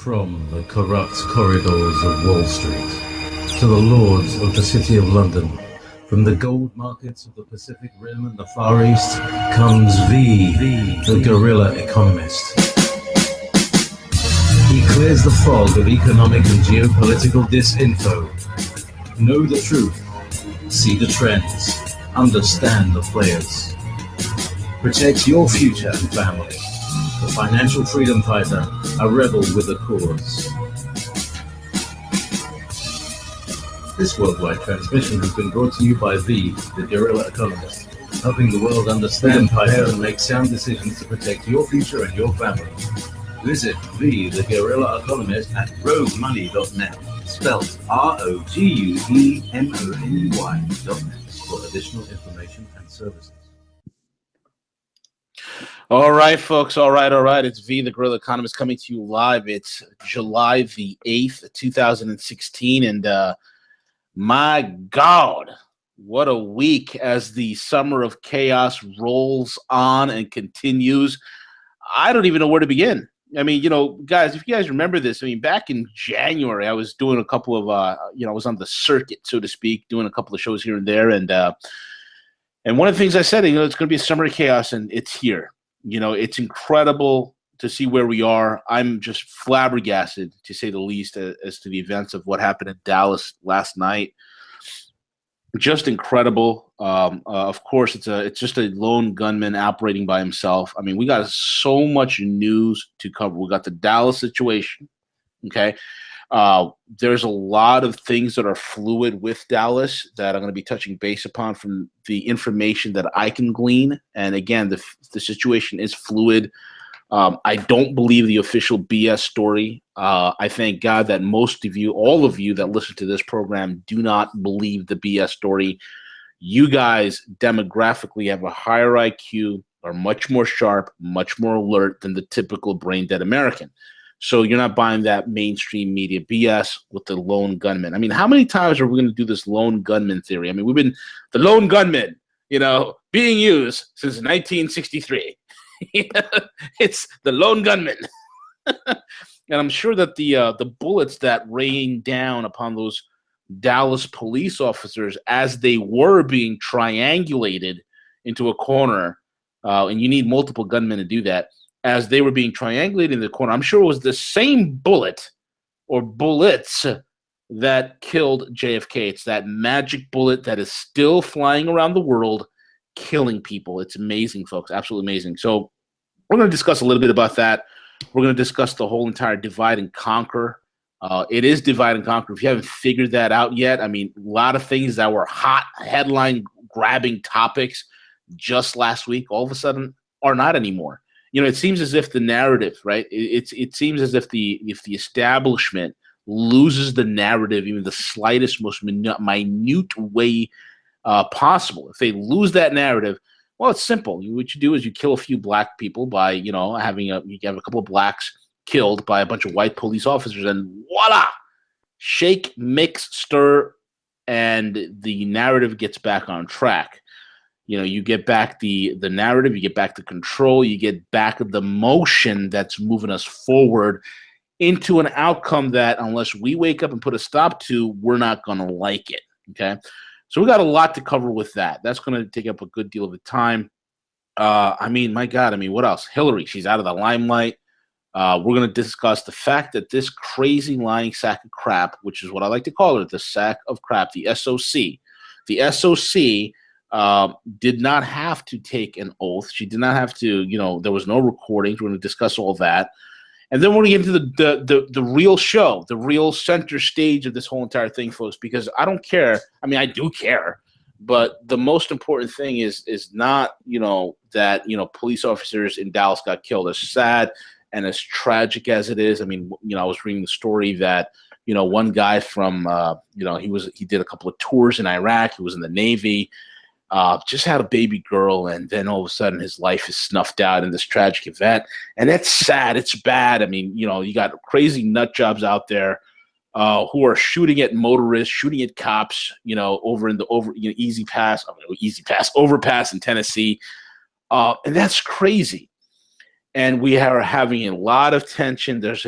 From the corrupt corridors of Wall Street to the lords of the City of London, from the gold markets of the Pacific Rim and the Far East, comes the guerrilla economist. He clears the fog of economic and geopolitical disinfo. Know the truth, see the trends, understand the players. Protect your future and family. The financial freedom fighter, a rebel with a cause. This worldwide transmission has been brought to you by the guerrilla economist, helping the world understand, prepare, and make sound decisions to protect your future and your family. Visit the guerrilla economist at roguemoney.net, spelled ROGUEMONEY.net, for additional information and services. All right, folks. All right. It's V, the Guerrilla Economist, coming to you live. It's July the 8th, 2016. And my God, what a week as the summer of chaos rolls on and continues. I don't even know where to begin. I mean, guys, if you guys remember this, back in January, I was doing a couple of, I was on the circuit, so to speak, doing a couple of shows here and there. And one of the things I said, it's going to be a summer of chaos, and it's here. It's incredible to see where we are. I'm just flabbergasted, to say the least, as to the events of what happened in Dallas last night. Just incredible. Of course, it's just a lone gunman operating by himself. We got so much news to cover. We got the Dallas situation. Okay. There's a lot of things that are fluid with Dallas that I'm going to be touching base upon from the information that I can glean. And again, the situation is fluid. I don't believe the official BS story. I thank God that most of you, all of you that listen to this program, do not believe the BS story. You guys demographically have a higher IQ, are much more sharp, much more alert than the typical brain-dead American. So you're not buying that mainstream media BS with the lone gunman. How many times are we going to do this lone gunman theory? We've been the lone gunman, being used since 1963. It's the lone gunman. And I'm sure that the bullets that rained down upon those Dallas police officers as they were being triangulated into a corner, and you need multiple gunmen to do that, as they were being triangulated in the corner, I'm sure it was the same bullet or bullets that killed JFK. It's that magic bullet that is still flying around the world, killing people. It's amazing, folks. Absolutely amazing. So we're going to discuss a little bit about that. We're going to discuss the whole entire divide and conquer. It is divide and conquer. If you haven't figured that out yet, a lot of things that were hot headline-grabbing topics just last week, all of a sudden, are not anymore. It seems as if the narrative, right? It seems as if the establishment loses the narrative, even the slightest, most minute way possible. If they lose that narrative, well, it's simple. What you do is you kill a few black people by, you have a couple of blacks killed by a bunch of white police officers, and voila, shake, mix, stir, and the narrative gets back on track. You get back the narrative, you get back the control, you get back the motion that's moving us forward into an outcome that, unless we wake up and put a stop to, we're not going to like it, okay? So we got a lot to cover with that. That's going to take up a good deal of the time. My God, what else? Hillary, she's out of the limelight. We're going to discuss the fact that this crazy lying sack of crap, which is what I like to call her, the sack of crap, the SOC, did not have to take an oath. She did not have to, there was no recordings. We're going to discuss all that. And then we're going to get into the real show, the real center stage of this whole entire thing, folks, because I don't care. I do care. But the most important thing is not, that, police officers in Dallas got killed. As sad and as tragic as it is. I was reading the story that, one guy from, he did a couple of tours in Iraq. He was in the Navy. Just had a baby girl, and then all of a sudden his life is snuffed out in this tragic event. And that's sad. It's bad. You got crazy nut jobs out there who are shooting at motorists, shooting at cops, over in the overpass in Tennessee. And that's crazy. and we are having a lot of tension. This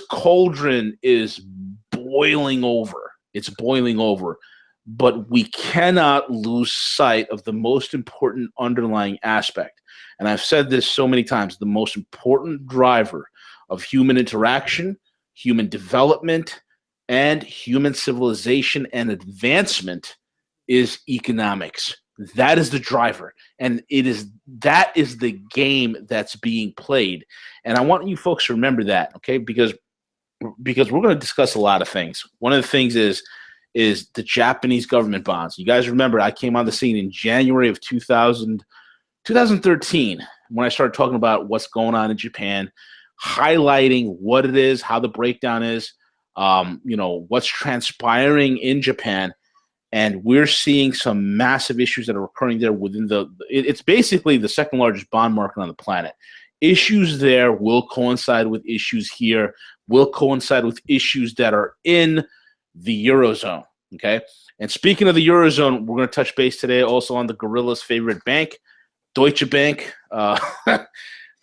cauldron is boiling over. It's boiling over, but we cannot lose sight of the most important underlying aspect. And I've said this so many times: the most important driver of human interaction, human development, and human civilization and advancement is economics. That is the driver, and that is the game that's being played. And I want you folks to remember that, okay? Because we're going to discuss a lot of things. One of the things is the Japanese government bonds. You guys remember I came on the scene in January of 2013 when I started talking about what's going on in Japan, highlighting what it is, how the breakdown is, what's transpiring in Japan. And we're seeing some massive issues that are occurring there within it's basically the second largest bond market on the planet. Issues there will coincide with issues here, will coincide with issues that are in the Eurozone, okay? And speaking of the Eurozone, we're going to touch base today also on the Gorilla's favorite bank, Deutsche Bank.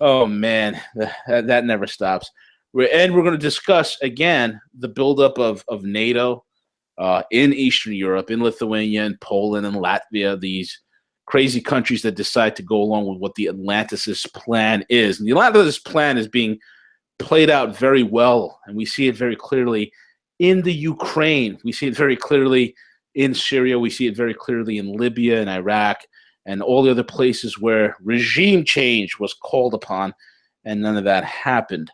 Oh, man, that never stops. And we're going to discuss, again, the buildup of NATO, in Eastern Europe, in Lithuania and Poland and Latvia, these crazy countries that decide to go along with what the Atlanticist plan is. And the Atlanticist plan is being played out very well, and we see it very clearly in the Ukraine. We see it very clearly in Syria. We see it very clearly in Libya and Iraq and all the other places where regime change was called upon, and none of that happened.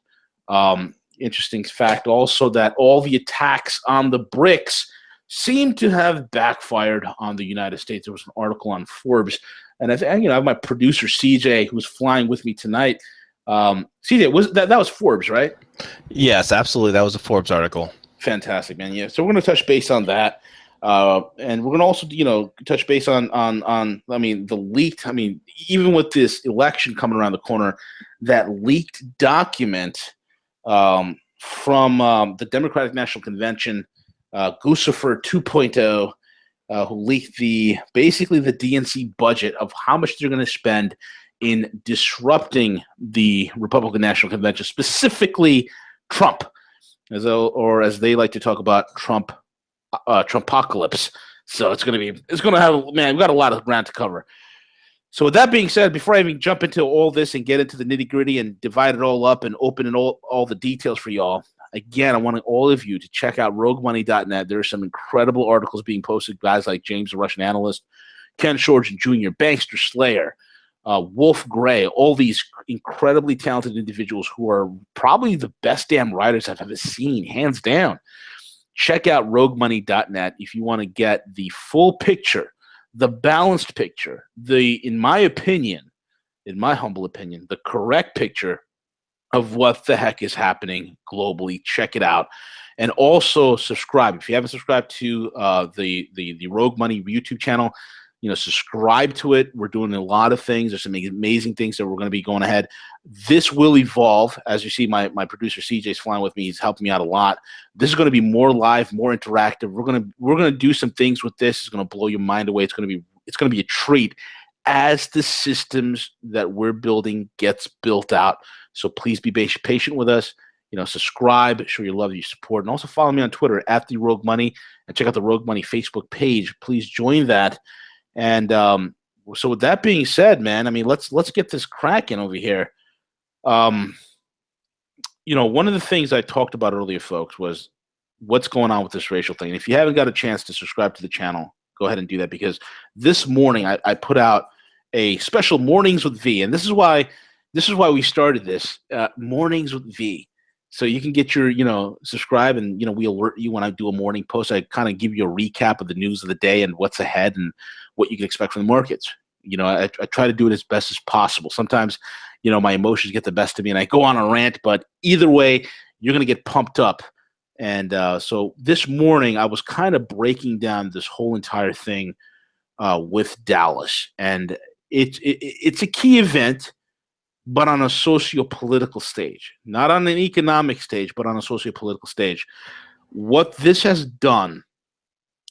Interesting fact also that all the attacks on the BRICS seem to have backfired on the United States. There was an article on Forbes, and I have my producer CJ who's flying with me tonight. CJ, that was Forbes, right? Yes, absolutely. That was a Forbes article. Fantastic, man. Yeah. So we're going to touch base on that, and we're going to also touch base on the leaked. Even with this election coming around the corner, that leaked document from the Democratic National Convention, Guccifer 2.0, who leaked basically the DNC budget of how much they're going to spend in disrupting the Republican National Convention, specifically Trump, as they like to talk about, Trumpocalypse. So it's going to have, man, we've got a lot of ground to cover. So with that being said, before I even jump into all this and get into the nitty-gritty and divide it all up and open it all the details for y'all, again, I want all of you to check out roguemoney.net. There are some incredible articles being posted, guys like James, the Russian analyst, Ken Shorten Jr., Bankster Slayer, Wolf Gray, all these incredibly talented individuals who are probably the best damn writers I've ever seen, hands down. Check out roguemoney.net if you want to get the full picture, the balanced picture, in my humble opinion, the correct picture of what the heck is happening globally. Check it out. And also subscribe. If you haven't subscribed to the Rogue Money YouTube channel, subscribe to it. We're doing a lot of things. There's some amazing things that we're going to be going ahead. This will evolve. As you see, my producer CJ is flying with me. He's helping me out a lot. This is going to be more live, more interactive. We're going to do some things with this. It's going to blow your mind away. It's going to be a treat as the systems that we're building gets built out. So please be patient with us. Subscribe, show your love, your support, and also follow me on Twitter at the Rogue Money, and check out the Rogue Money Facebook page. Please join that. And so with that being said, man, let's get this cracking over here. One of the things I talked about earlier, folks, was what's going on with this racial thing. And if you haven't got a chance to subscribe to the channel, go ahead and do that, because this morning I put out a special Mornings with V, and this is why we started this, Mornings with V. So you can get your, subscribe, and, we alert you when I do a morning post. I kind of give you a recap of the news of the day and what's ahead and what you can expect from the markets. I try to do it as best as possible. Sometimes, my emotions get the best of me and I go on a rant, but either way, you're going to get pumped up. And so this morning I was kind of breaking down this whole entire thing with Dallas. And it's a key event, but on a socio-political stage, not on an economic stage, but on a socio-political stage. What this has done,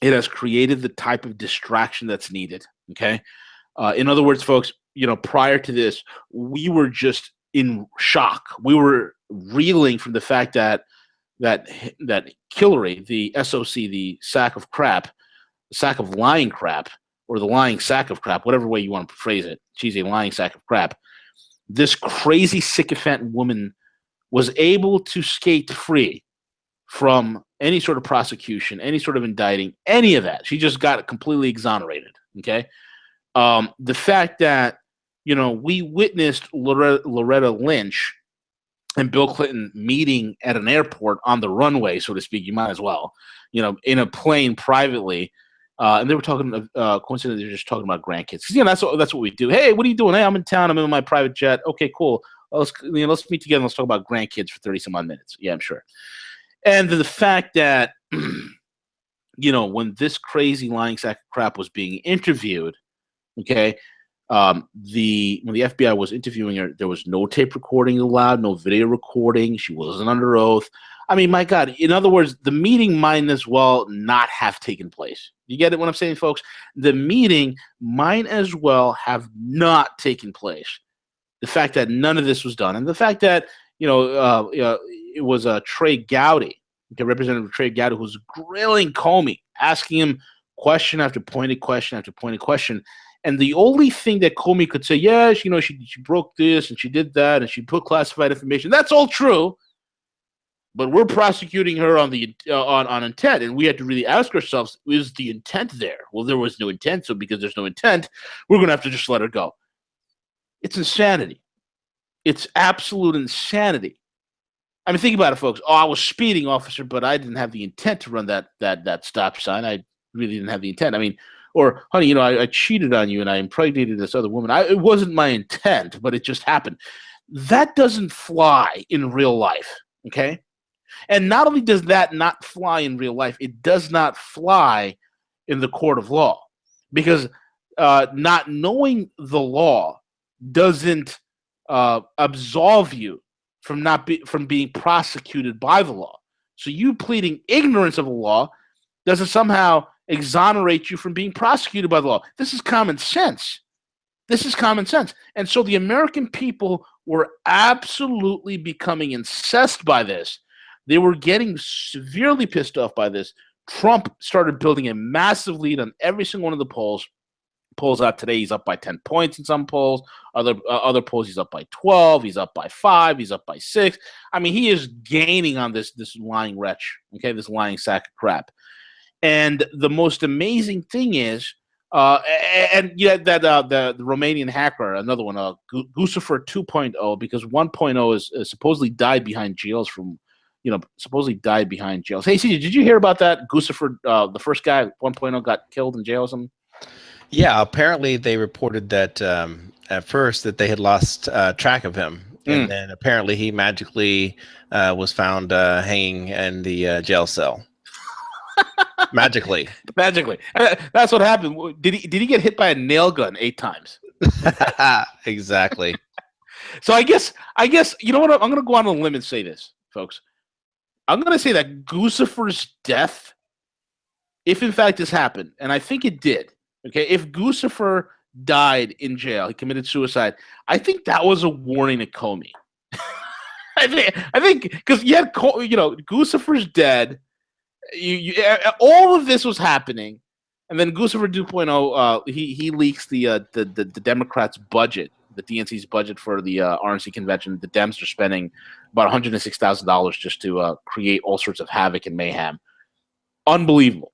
it has created the type of distraction that's needed, okay? In other words, folks, prior to this, we were just in shock. We were reeling from the fact that Hillary, the SOC, the sack of crap, the sack of lying crap, or the lying sack of crap, whatever way you want to phrase it, she's a lying sack of crap. This crazy sycophant woman was able to skate free from any sort of prosecution, any sort of indicting, any of that. She just got completely exonerated. Okay. The fact that, we witnessed Loretta Lynch and Bill Clinton meeting at an airport on the runway, so to speak, you might as well, in a plane privately. And they were talking, coincidentally, they were just talking about grandkids. Because, that's what we do. Hey, what are you doing? Hey, I'm in town. I'm in my private jet. Okay, cool. Let's meet together and let's talk about grandkids for 30 some odd minutes. Yeah, I'm sure. And the fact that, when this crazy lying sack of crap was being interviewed, okay, when the FBI was interviewing her, there was no tape recording allowed, no video recording. She wasn't under oath. I mean, my God, in other words, the meeting might as well not have taken place. You get it what I'm saying, folks? The meeting might as well have not taken place. The fact that none of this was done, and the fact that, it was Trey Gowdy, Representative Trey Gowdy, who was grilling Comey, asking him question after pointed question after pointed question. And the only thing that Comey could say, yes, she broke this and she did that and she put classified information. That's all true. But we're prosecuting her on the on intent, and we had to really ask ourselves: is the intent there? Well, there was no intent, so because there's no intent, we're going to have to just let her go. It's insanity. It's absolute insanity. I mean, think about it, folks. Oh, I was speeding, officer, but I didn't have the intent to run that stop sign. I really didn't have the intent. I mean, or honey, I cheated on you and I impregnated this other woman. It wasn't my intent, but it just happened. That doesn't fly in real life. Okay. And not only does that not fly in real life, it does not fly in the court of law, because not knowing the law doesn't absolve you from being prosecuted by the law. So you pleading ignorance of the law doesn't somehow exonerate you from being prosecuted by the law. This is common sense. This is common sense. And so the American people were absolutely becoming incensed by this. They were getting severely pissed off by this. Trump started building a massive lead on every single one of the polls. Polls out today, he's up by 10 points in some polls. Other polls, he's up by 12. He's up by 5. He's up by 6. I mean, he is gaining on this lying wretch, okay, this lying sack of crap. And the most amazing thing is, the Romanian hacker, another one, Guccifer 2.0, because 1.0 is supposedly died behind jails from, supposedly died behind jails. Hey, CJ, did you hear about that? Guccifer, the first guy, 1.0, got killed in jail or something? Yeah, apparently they reported that at first that they had lost track of him. And then apparently he magically was found hanging in the jail cell. Magically. That's what happened. Did he get hit by a nail gun 8 times? Exactly. So I guess you know what? I'm going to go on a limb and say this, folks. I'm going to say that Guccifer's death, if in fact this happened, and I think it did, okay, if Guccifer died in jail, he committed suicide, I think that was a warning to Comey. I think because you had, Guccifer's dead. All of this was happening, and then Guccifer 2.0, he leaks the Democrats' budget, the DNC's budget for the RNC convention. The Dems are spending about $106,000 just to create all sorts of havoc and mayhem. Unbelievable.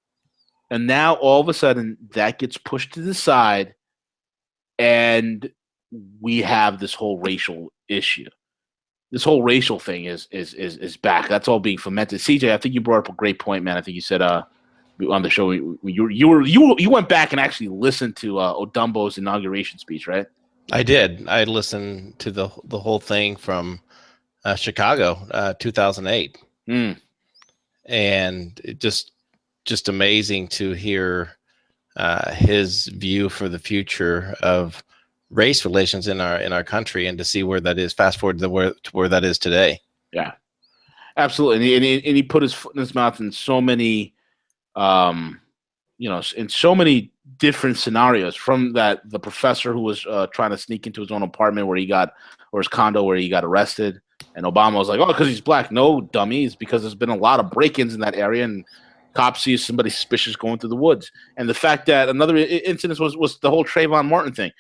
And now all of a sudden that gets pushed to the side, and we have this whole racial issue. This whole racial thing is back. That's all being fomented. CJ, I think you brought up a great point, man. I think you said on the show you went back and actually listened to Odumbo's inauguration speech, right? I did. I listened to the whole thing from Chicago, 2008, and it just amazing to hear his view for the future of race relations in our country, and to see where that is. Fast forward to where that is today. Yeah, absolutely. And he put his foot in his mouth in so many, in so many different scenarios. From that, the professor who was trying to sneak into his own apartment or his condo where he got arrested, and Obama was like, "Oh, because he's black." No, dummy, it's because there's been a lot of break-ins in that area, and cops see somebody suspicious going through the woods. And the fact that another incident was the whole Trayvon Martin thing,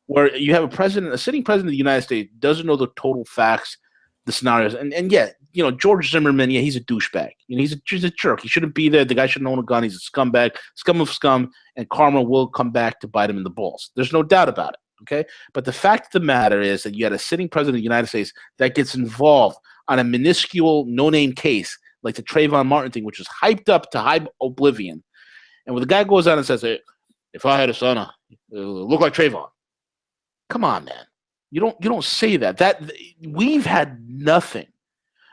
where you have a sitting president of the United States doesn't know the total facts, the scenarios, and yet, George Zimmerman, he's a douchebag. He's a jerk. He shouldn't be there. The guy shouldn't own a gun. He's a scumbag, scum of scum, and karma will come back to bite him in the balls. There's no doubt about it. Okay, but the fact of the matter is that you had a sitting president of the United States that gets involved on a minuscule, no-name case like the Trayvon Martin thing, which was hyped up to high oblivion. And when the guy goes out and says, "Hey, if I had a son, it'll look like Trayvon." Come on, man. You don't say that. We've had nothing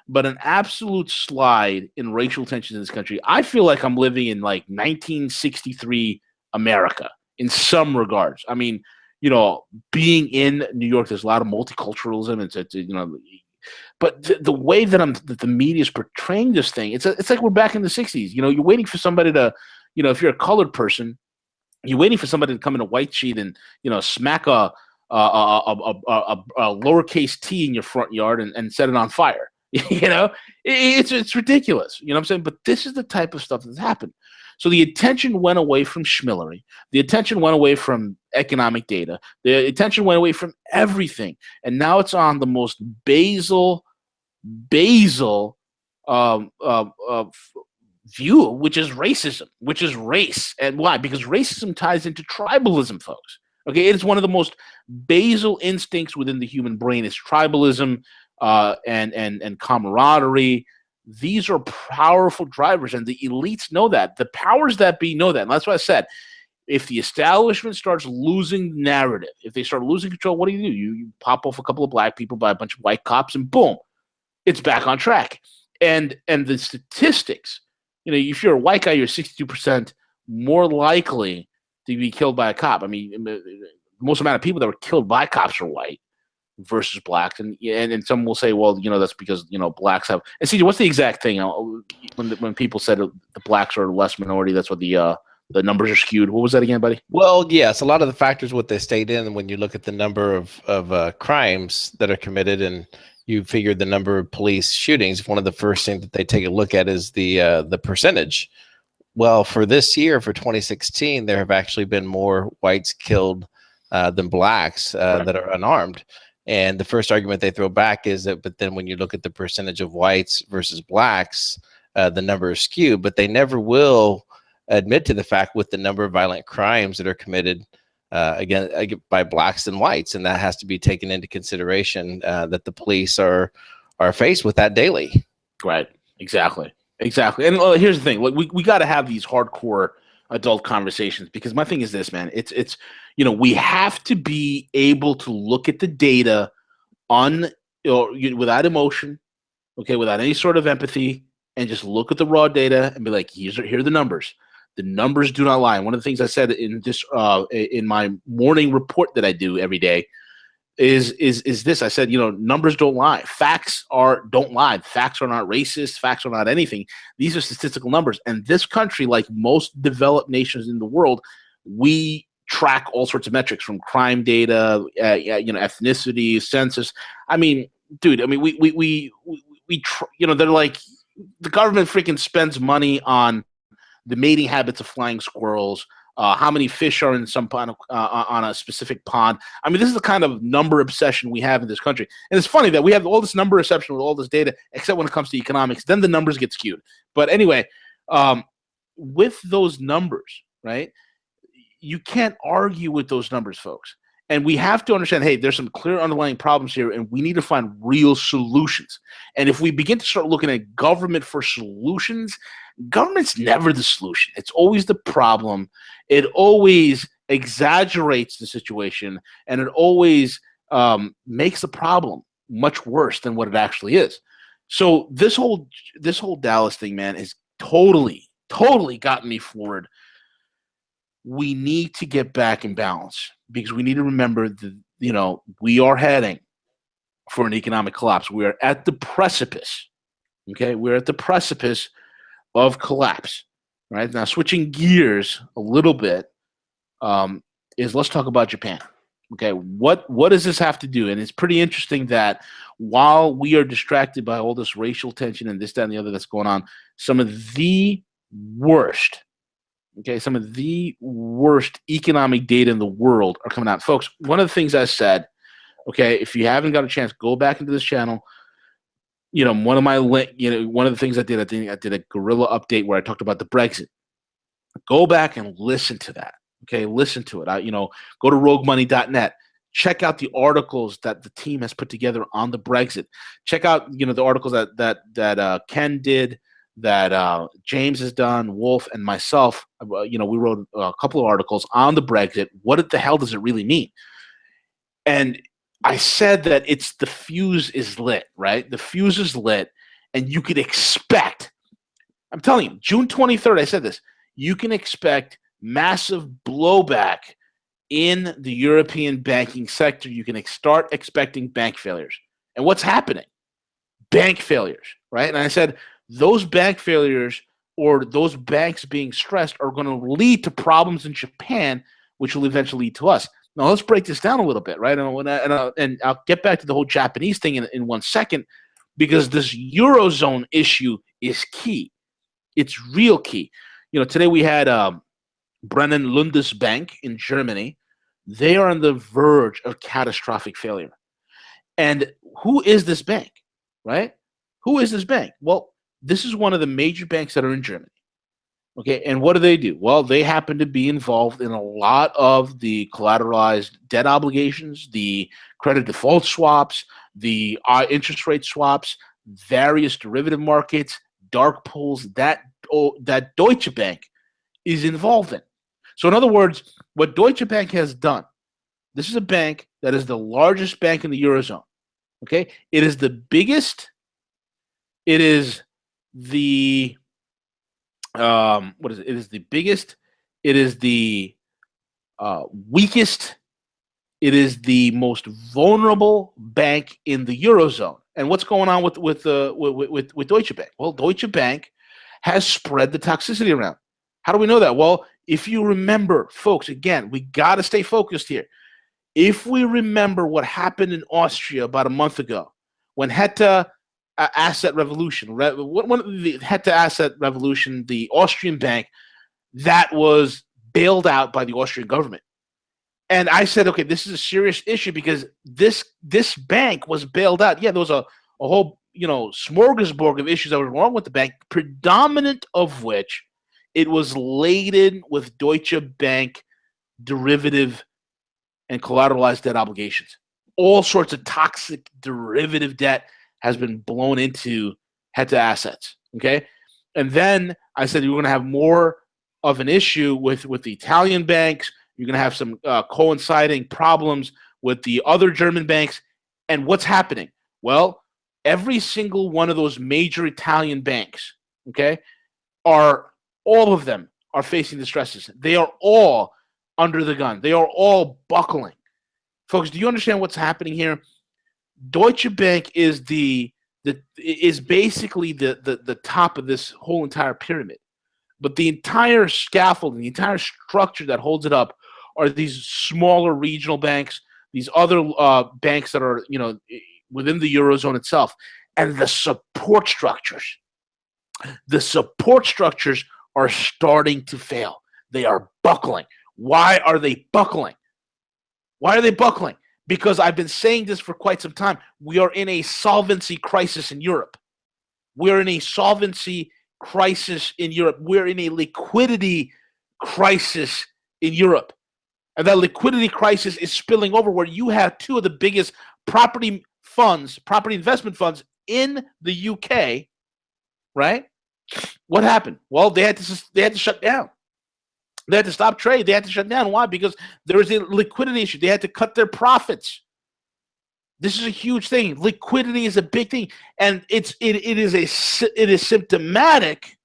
but an absolute slide in racial tensions in this country. I feel like I'm living in like 1963 America in some regards. I mean, being in New York, there's a lot of multiculturalism. But the way that the media is portraying this thing, it's like we're back in the 60s. You're waiting for somebody to, if you're a colored person, you're waiting for somebody to come in a white sheet and smack a lowercase t in your front yard and set it on fire. It's ridiculous. You know what I'm saying? But this is the type of stuff that's happened. So the attention went away from Schmillery. The attention went away from economic data. The attention went away from everything. And now it's on the most basal view, which is racism, which is race. And why? Because racism ties into tribalism, folks. Okay, it is one of the most basal instincts within the human brain is tribalism and camaraderie. These are powerful drivers, and the elites know that. The powers that be know that. And that's why I said, if the establishment starts losing narrative, if they start losing control, what do? You pop off a couple of black people by a bunch of white cops, and boom, it's back on track. And the statistics, if you're a white guy, you're 62% more likely to be killed by a cop. I mean, the most amount of people that were killed by cops are white versus blacks, and some will say, well, that's because blacks have. And see, what's the exact thing when people said the blacks are less minority? That's what the numbers are skewed. What was that again, buddy? Well, yes, a lot of the factors what they state in when you look at the number of crimes that are committed, and you figure the number of police shootings. One of the first things that they take a look at is the percentage. Well, for this year, for 2016, there have actually been more whites killed than blacks that are unarmed. And the first argument they throw back is that, but then when you look at the percentage of whites versus blacks, the number is skewed. But they never will admit to the fact with the number of violent crimes that are committed again by blacks and whites, and that has to be taken into consideration that the police are faced with that daily. Right. Exactly. And here's the thing: we got to have these hardcore adult conversations, because my thing is this, man. It's we have to be able to look at the data without emotion, okay, without any sort of empathy, and just look at the raw data and be like, here are the numbers. The numbers do not lie. And one of the things I said in this in my morning report that I do every day is this. I said, numbers don't lie. Facts don't lie. Facts are not racist. Facts are not anything. These are statistical numbers. And this country, like most developed nations in the world, we track all sorts of metrics, from crime data, ethnicity, census. I mean, dude, we they're like, the government freaking spends money on the mating habits of flying squirrels, how many fish are in some pond, on a specific pond. I mean, this is the kind of number obsession we have in this country. And it's funny that we have all this number obsession with all this data, except when it comes to economics. Then the numbers get skewed. But anyway, with those numbers, right, you can't argue with those numbers, folks. And we have to understand, hey, there's some clear underlying problems here, and we need to find real solutions. And if we begin to start looking at government for solutions, government's never the solution. It's always the problem. It always exaggerates the situation, and it always makes the problem much worse than what it actually is. So this whole Dallas thing, man, is totally gotten me forward. We need to get back in balance, because we need to remember that, we are heading for an economic collapse. We are at the precipice. Okay, we're at the precipice of collapse. Right now, switching gears a little bit, is let's talk about Japan. Okay, what does this have to do? And it's pretty interesting that while we are distracted by all this racial tension and this, that, and the other that's going on, some of the worst economic data in the world are coming out. Folks, one of the things I said, okay, if you haven't got a chance, go back into this channel. One of the things I did a guerrilla update where I talked about the Brexit. Go back and listen to that. Okay, listen to it. Go to roguemoney.net. Check out the articles that the team has put together on the Brexit. Check out the articles that Ken did, that James has done, Wolf, and myself. We wrote a couple of articles on the Brexit. What the hell does it really mean? And I said that the fuse is lit, right? The fuse is lit, and you could expect. I'm telling you, June 23rd. I said this. You can expect massive blowback in the European banking sector. You can start expecting bank failures. And what's happening? Bank failures, right? And I said those bank failures or those banks being stressed are going to lead to problems in Japan, which will eventually lead to us. Now, let's break this down a little bit, right? And I'll get back to the whole Japanese thing in 1 second, because this Eurozone issue is key. It's real key. Today we had Brennan Landesbank in Germany. They are on the verge of catastrophic failure. And who is this bank, right? Who is this bank? Well, this is one of the major banks that are in Germany. Okay, and what do? Well, they happen to be involved in a lot of the collateralized debt obligations, the credit default swaps, the interest rate swaps, various derivative markets, dark pools that Deutsche Bank is involved in. So in other words, what Deutsche Bank has done, this is a bank that is the largest bank in the Eurozone. Okay, it is the biggest. It is the what is it? It is the biggest. It is the weakest. It is the most vulnerable bank in the Eurozone. And what's going on with Deutsche Bank? Well, Deutsche Bank has spread the toxicity around. How do we know that? Well, if you remember, folks, again, we got to stay focused here. If we remember what happened in Austria about a month ago, when Hertha Asset Revolution, the Hertha Asset Revolution, the Austrian bank, that was bailed out by the Austrian government. And I said, okay, this is a serious issue because this bank was bailed out. Yeah, there was a whole smorgasbord of issues that were wrong with the bank, predominant of which it was laden with Deutsche Bank derivative and collateralized debt obligations. All sorts of toxic derivative debt has been blown into Hertha assets. Okay, and then I said you're going to have more of an issue with the Italian banks. You're going to have some coinciding problems with the other German banks. And what's happening? Well, every single one of those major Italian banks, okay, all of them are facing distresses. They are all under the gun. They are all buckling. Folks, do you understand what's happening here? Deutsche Bank is basically the top of this whole entire pyramid. But the entire scaffolding, the entire structure that holds it up are these smaller regional banks, these other banks that are, within the Eurozone itself. And the support structures are starting to fail. They are buckling. Why are they buckling? Because I've been saying this for quite some time. We are in a solvency crisis in Europe. We're in a solvency crisis in Europe. We're in a liquidity crisis in Europe. And that liquidity crisis is spilling over where you have two of the biggest property investment funds in the UK, right? What happened? Well, they had to shut down. They had to stop trade. They had to shut down. Why? Because there was a liquidity issue. They had to cut their profits. This is a huge thing. Liquidity is a big thing, and it is symptomatic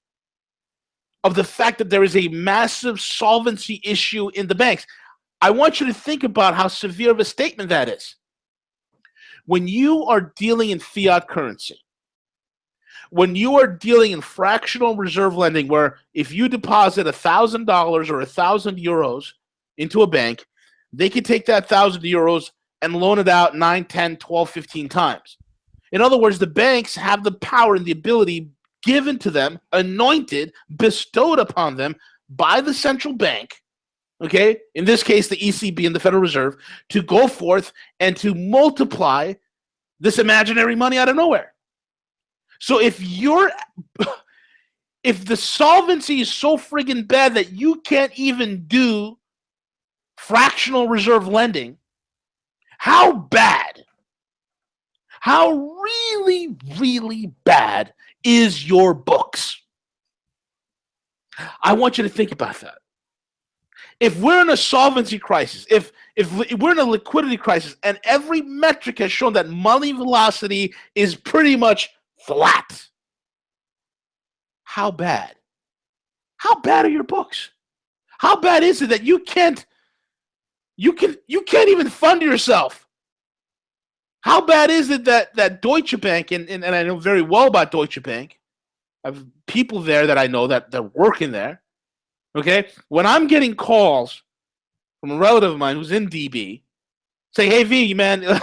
of the fact that there is a massive solvency issue in the banks. I want you to think about how severe of a statement that is. When you are dealing in fiat currency, when you are dealing in fractional reserve lending, where if you deposit $1,000 or 1,000 euros into a bank, they can take that 1,000 euros and loan it out 9, 10, 12, 15 times. In other words, the banks have the power and the ability given to them, anointed, bestowed upon them by the central bank, okay, in this case, the ECB and the Federal Reserve, to go forth and to multiply this imaginary money out of nowhere. So if the solvency is so friggin' bad that you can't even do fractional reserve lending, how bad, how really, really bad is your books? I want you to think about that. If we're in a solvency crisis, if we're in a liquidity crisis, and every metric has shown that money velocity is pretty much flat, how bad? How bad are your books? How bad is it that you can't even fund yourself? How bad is it that Deutsche Bank, and I know very well about Deutsche Bank, I have people there that I know that they're working there, okay? When I'm getting calls from a relative of mine who's in DB, say, hey, V, man,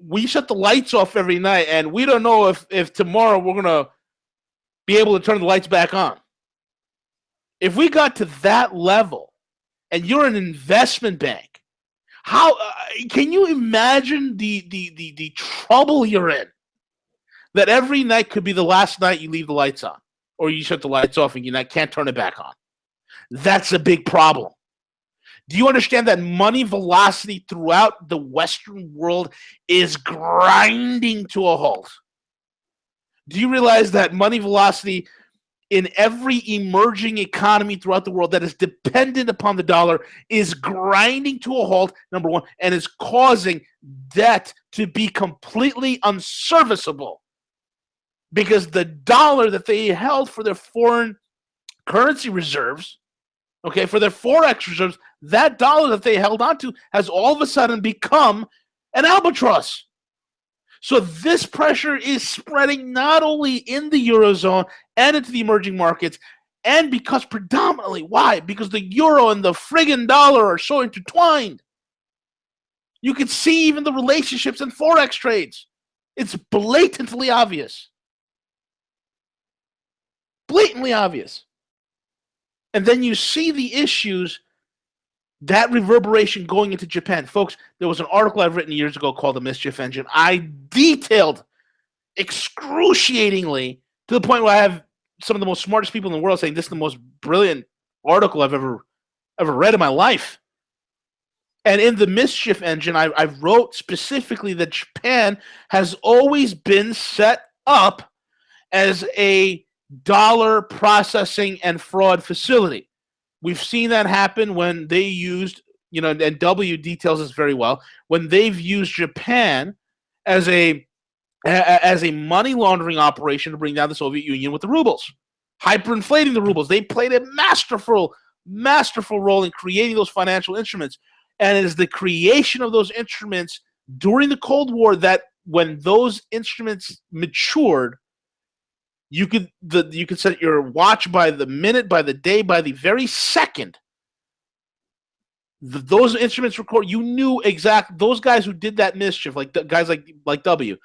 we shut the lights off every night, and we don't know if tomorrow we're going to be able to turn the lights back on. If we got to that level, and you're an investment bank, how can you imagine the trouble you're in? That every night could be the last night you leave the lights on, or you shut the lights off and you can't turn it back on. That's a big problem. Do you understand that money velocity throughout the Western world is grinding to a halt? Do you realize that money velocity in every emerging economy throughout the world that is dependent upon the dollar is grinding to a halt, number one, and is causing debt to be completely unserviceable? Because the dollar that they held for their foreign currency reserves, okay, for their Forex reserves, that dollar that they held onto has all of a sudden become an albatross. So this pressure is spreading not only in the Eurozone and into the emerging markets, and because predominantly, why? Because the euro and the friggin' dollar are so intertwined. You can see even the relationships in Forex trades. It's blatantly obvious. Blatantly obvious. And then you see the issues, that reverberation going into Japan. Folks, there was an article I've written years ago called The Mischief Engine. I detailed excruciatingly to the point where I have some of the most smartest people in the world saying this is the most brilliant article I've ever read in my life. And in The Mischief Engine, I wrote specifically that Japan has always been set up as a dollar processing and fraud facility. We've seen that happen when they used, and W details this very well, when they've used Japan as a money laundering operation to bring down the Soviet Union with the rubles, hyperinflating the rubles. They played a masterful role in creating those financial instruments. And it is the creation of those instruments during the Cold War that when those instruments matured, you could set your watch by the minute, by the day, by the very second. Those instruments record. You knew exactly those guys who did that mischief, like the guys like W.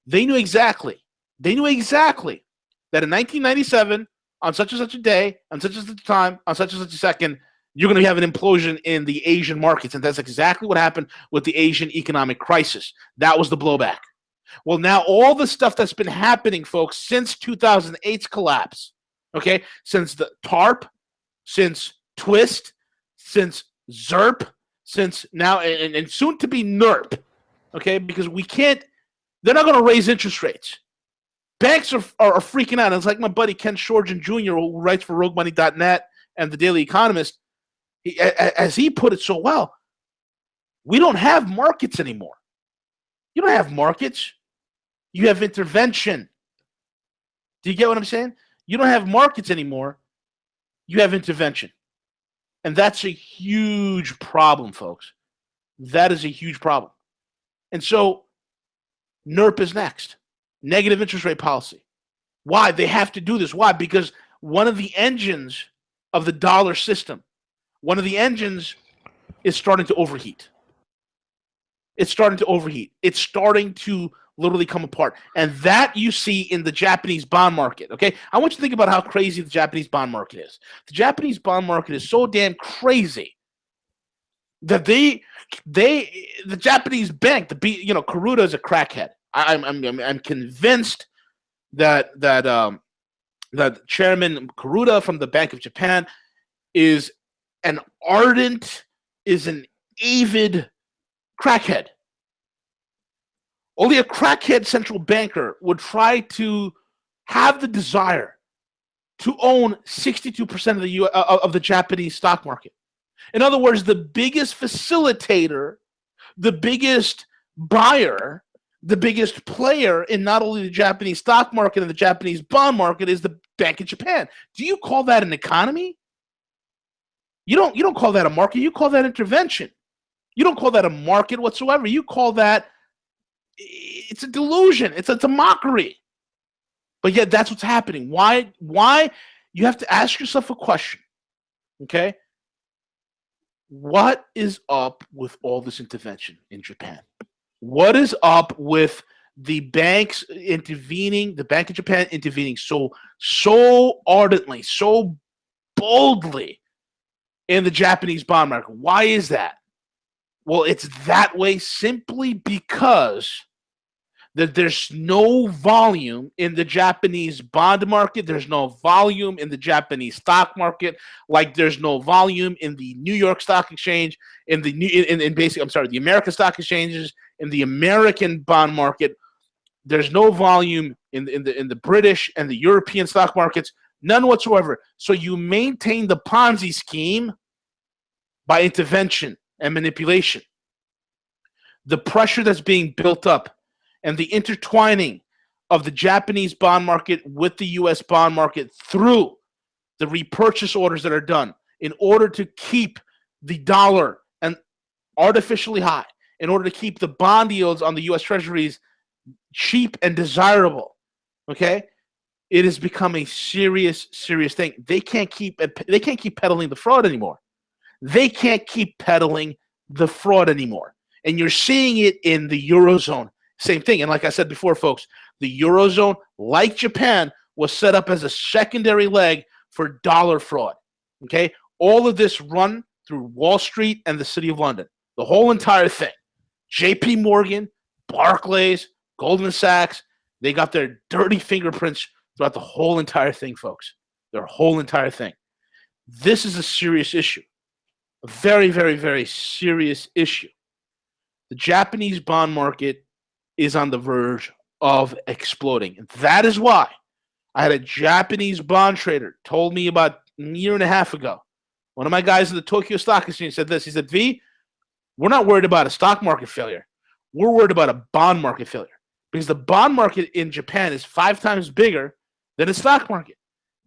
They knew exactly. They knew exactly that in 1997, on such and such a day, on such and such a time, on such and such a second, you're going to have an implosion in the Asian markets, and that's exactly what happened with the Asian economic crisis. That was the blowback. Well, now all the stuff that's been happening, folks, since 2008's collapse, okay, since the TARP, since TWIST, since ZERP, since now, and soon to be NERP, okay, because they're not going to raise interest rates. Banks are freaking out. And it's like my buddy Ken Shorgen Jr., who writes for RogueMoney.net and the Daily Economist, as he put it so well, we don't have markets anymore. You don't have markets. You have intervention. Do you get what I'm saying? You don't have markets anymore. You have intervention. And that's a huge problem, folks. That is a huge problem. And so NERP is next. Negative interest rate policy. Why? They have to do this. Why? Because one of the engines of the dollar system, one of the engines is starting to overheat. It's starting to overheat. It's starting to literally come apart. And that you see in the Japanese bond market, okay? I want you to think about how crazy the Japanese bond market is. The Japanese bond market is so damn crazy that the Japanese bank, Kuruda is a crackhead. I'm convinced that Chairman Kuruda from the Bank of Japan is an avid crackhead. Only a crackhead central banker would try to have the desire to own 62% of the Japanese stock market. In other words, the biggest facilitator, the biggest buyer, the biggest player in not only the Japanese stock market and the Japanese bond market is the Bank of Japan. Do you call that an economy? You don't call that a market. You call that intervention. You don't call that a market whatsoever. You call that, it's a delusion. It's a mockery. But yet that's what's happening. Why? You have to ask yourself a question. Okay? What is up with all this intervention in Japan? What is up with the banks intervening, the Bank of Japan intervening so ardently, so boldly in the Japanese bond market? Why is that? Well, it's that way simply because that there's no volume in the Japanese bond market. There's no volume in the Japanese stock market, like there's no volume in the New York Stock Exchange, the American stock exchanges, in the American bond market. There's no volume in the British and the European stock markets, none whatsoever. So you maintain the Ponzi scheme by intervention and manipulation. The pressure that's being built up and the intertwining of the Japanese bond market with the U.S. bond market through the repurchase orders that are done in order to keep the dollar and artificially high, in order to keep the bond yields on the U.S. Treasuries cheap and desirable, okay? It has become a serious thing. They can't keep peddling the fraud anymore. They can't keep peddling the fraud anymore. And you're seeing it in the Eurozone. Same thing. And like I said before, folks, the Eurozone, like Japan, was set up as a secondary leg for dollar fraud. Okay? All of this run through Wall Street and the City of London. The whole entire thing. JP Morgan, Barclays, Goldman Sachs, they got their dirty fingerprints throughout the whole entire thing, folks. Their whole entire thing. This is a serious issue. A very, very, very serious issue. The Japanese bond market is on the verge of exploding. And that is why I had a Japanese bond trader told me about a year and a half ago. One of my guys at the Tokyo Stock Exchange said this. He said, V, we're not worried about a stock market failure. We're worried about a bond market failure. Because the bond market in Japan is 5 times bigger than the stock market.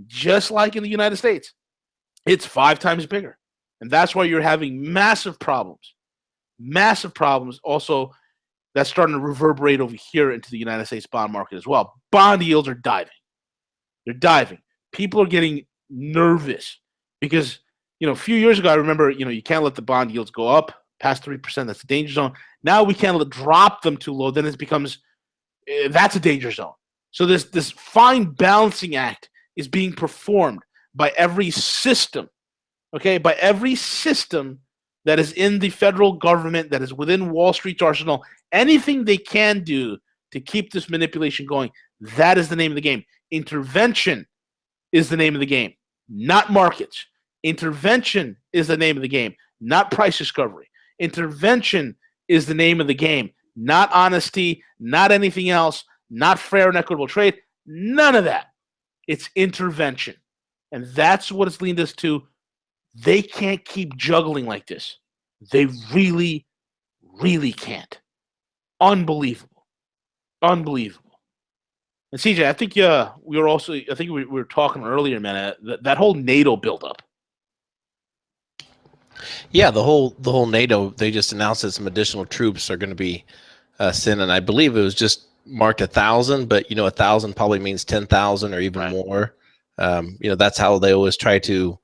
Just like in the United States. It's 5 times bigger. And that's why you're having massive problems. Massive problems also that's starting to reverberate over here into the United States bond market as well. Bond yields are diving. They're diving. People are getting nervous because, a few years ago, I remember, you can't let the bond yields go up past 3%. That's a danger zone. Now we can't drop them too low. Then it becomes, that's a danger zone. So this fine balancing act is being performed by every system, okay? By every system that is in the federal government, that is within Wall Street's arsenal. Anything they can do to keep this manipulation going, that is the name of the game. Intervention is the name of the game, not markets. Intervention is the name of the game, not price discovery. Intervention is the name of the game, not honesty, not anything else, not fair and equitable trade, none of that. It's intervention. And that's what it's leaned us to. They can't keep juggling like this. They really, really can't. Unbelievable. Unbelievable. And CJ, I think we were talking earlier, man, that whole NATO buildup. Yeah, the whole NATO, they just announced that some additional troops are going to be sent, and I believe it was just marked 1,000, but 1,000 probably means 10,000 or even more. That's how they always try to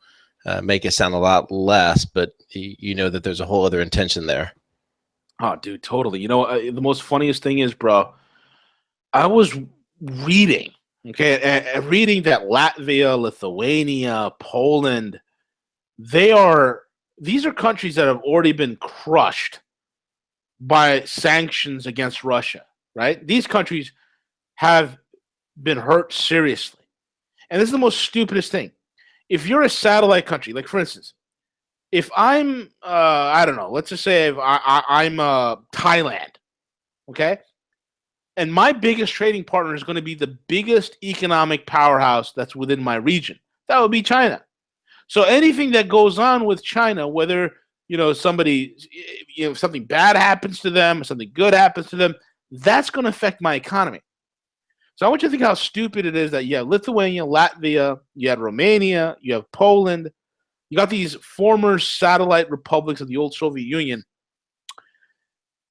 make it sound a lot less, but you know that there's a whole other intention there. Oh, dude, totally. The most funniest thing is, bro, I was reading, reading that Latvia, Lithuania, Poland, these are countries that have already been crushed by sanctions against Russia, right? These countries have been hurt seriously. And this is the most stupidest thing. If you're a satellite country, like for instance, if I'm, I don't know, let's just say if I'm Thailand, okay? And my biggest trading partner is going to be the biggest economic powerhouse that's within my region. That would be China. So anything that goes on with China, whether, something bad happens to them, something good happens to them, that's going to affect my economy. So I want you to think how stupid it is that you have Lithuania, Latvia, you have Romania, you have Poland, you got these former satellite republics of the old Soviet Union,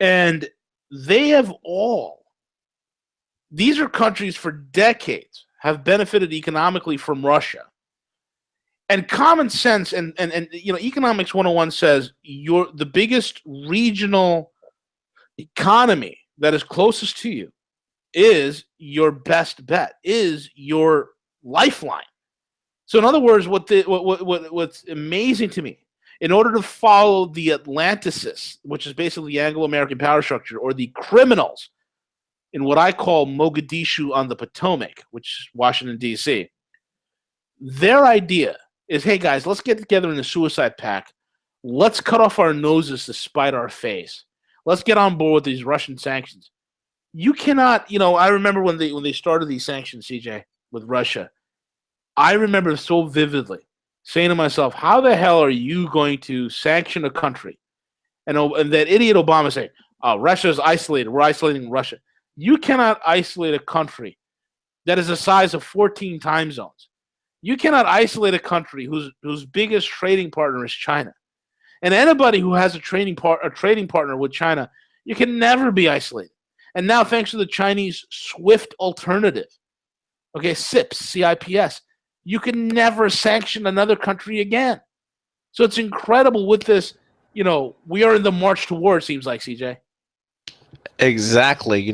and these are countries for decades have benefited economically from Russia. And common sense and economics 101 says the biggest regional economy that is closest to you is your best bet, is your lifeline. So in other words, what's amazing to me, in order to follow the Atlanticists, which is basically the Anglo-American power structure, or the criminals in what I call Mogadishu on the Potomac, which is Washington, D.C., their idea is, hey, guys, let's get together in a suicide pact. Let's cut off our noses to spite our face. Let's get on board with these Russian sanctions. You cannot, I remember when they started these sanctions, CJ, with Russia, I remember so vividly saying to myself, how the hell are you going to sanction a country? And that idiot Obama saying, oh, Russia's isolated. We're isolating Russia. You cannot isolate a country that is the size of 14 time zones. You cannot isolate a country whose biggest trading partner is China. And anybody who has a trading partner with China, you can never be isolated. And now, thanks to the Chinese SWIFT alternative, CIPS, C-I-P-S, you can never sanction another country again. So it's incredible with this, we are in the march to war, it seems like, CJ. Exactly.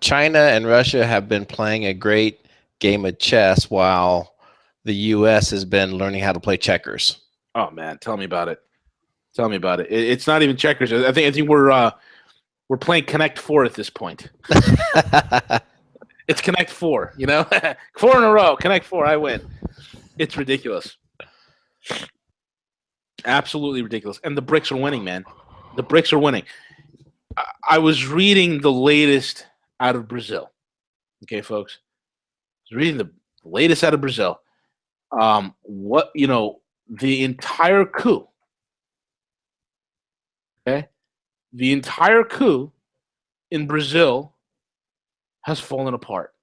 China and Russia have been playing a great game of chess while the U.S. has been learning how to play checkers. Oh, man, tell me about it. It's not even checkers. I think we're playing Connect 4 at this point. It's Connect 4, 4 in a row. Connect 4, I win. It's ridiculous. Absolutely ridiculous. And the BRICS are winning, man. The BRICS are winning. I was reading the latest out of Brazil. Okay, folks? I was reading the latest out of Brazil. The entire coup. Okay? The entire coup in Brazil has fallen apart.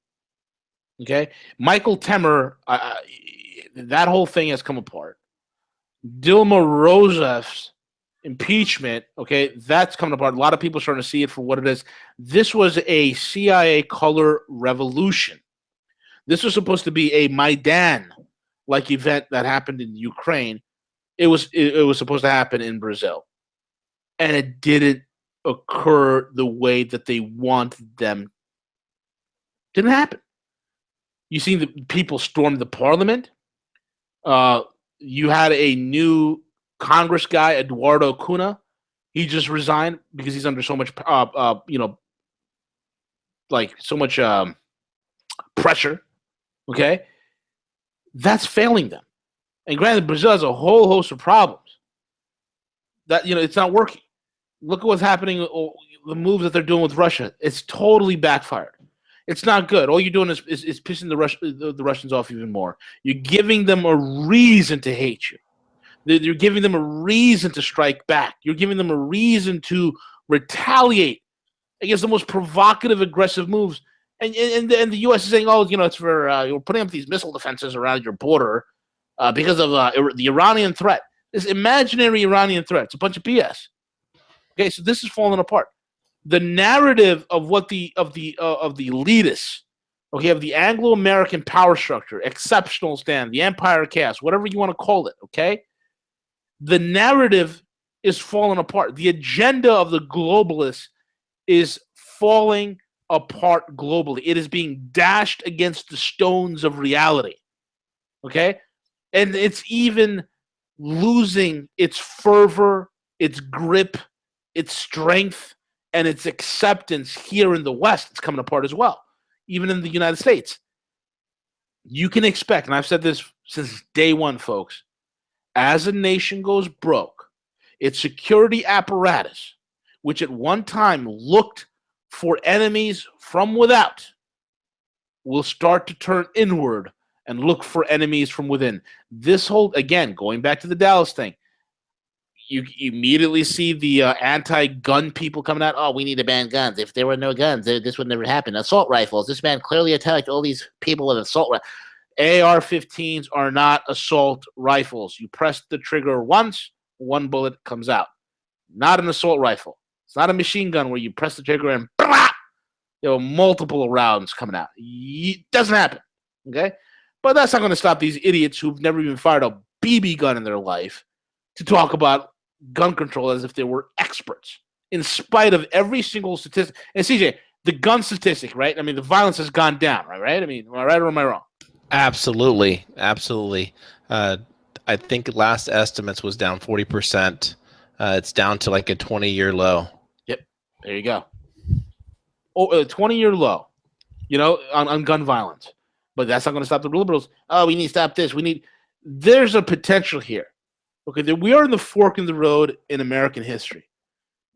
Okay? Michael Temer, that whole thing has come apart. Dilma Rousseff's impeachment, that's coming apart. A lot of people are starting to see it for what it is. This was a CIA color revolution. This was supposed to be a Maidan-like event that happened in Ukraine. It was supposed to happen in Brazil. And it didn't occur the way that they wanted them. Didn't happen. You see the people stormed the parliament. You had a new Congress guy, Eduardo Cunha. He just resigned because he's under so much, so much pressure. Okay, that's failing them. And granted, Brazil has a whole host of problems. That it's not working. Look at what's happening. The moves that they're doing with Russia. It's totally backfired. It's not good. All you're doing is pissing the Russians off even more. You're giving them a reason to hate you. You're giving them a reason to strike back. You're giving them a reason to retaliate against the most provocative, aggressive moves. And the U.S. is saying, it's for you're putting up these missile defenses around your border because of the Iranian threat. This imaginary Iranian threat. It's a bunch of BS. Okay, so this is falling apart. The narrative of what the elitists, of the Anglo-American power structure, exceptional stand, the empire caste, whatever you want to call it, okay? The narrative is falling apart. The agenda of the globalists is falling apart globally. It is being dashed against the stones of reality. Okay? And it's even losing its fervor, its grip, its strength, and its acceptance here in the West. It's coming apart as well, even in the United States. You can expect, and I've said this since day one, folks, as a nation goes broke, its security apparatus, which at one time looked for enemies from without, will start to turn inward and look for enemies from within. This whole, again, going back to the Dallas thing, you immediately see the anti-gun people coming out. Oh, we need to ban guns. If there were no guns, this would never happen. Assault rifles. This man clearly attacked all these people with assault rifles. AR-15s are not assault rifles. You press the trigger once, one bullet comes out. Not an assault rifle. It's not a machine gun where you press the trigger and there are multiple rounds coming out. It doesn't happen. Okay? But that's not going to stop these idiots who've never even fired a BB gun in their life to talk about gun control as if they were experts, in spite of every single statistic. And CJ, the gun statistic, right? I mean, the violence has gone down, right? I mean, am I right or am I wrong? Absolutely. I think last estimates was down 40%. It's down to like a 20-year low. Yep, there you go. Oh, a 20-year low, on gun violence. But that's not going to stop the liberals. Oh, we need to stop this. There's a potential here. Okay, we are in the fork in the road in American history.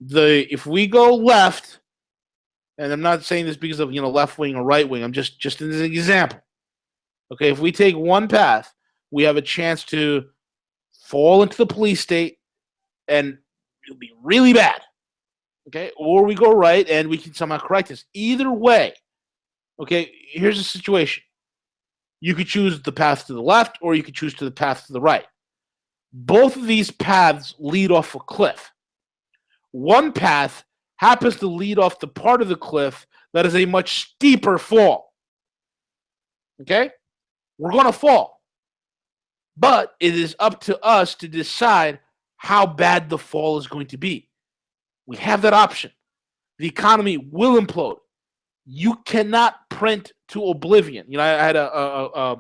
If we go left, and I'm not saying this because of left wing or right wing. I'm just as an example. Okay, if we take one path, we have a chance to fall into the police state, and it'll be really bad. Okay, or we go right, and we can somehow correct this. Either way, okay, here's the situation. You could choose the path to the left, or you could choose the path to the right. Both of these paths lead off a cliff. One path happens to lead off the part of the cliff that is a much steeper fall. Okay? We're going to fall. But it is up to us to decide how bad the fall is going to be. We have that option. The economy will implode. You cannot print to oblivion. I had a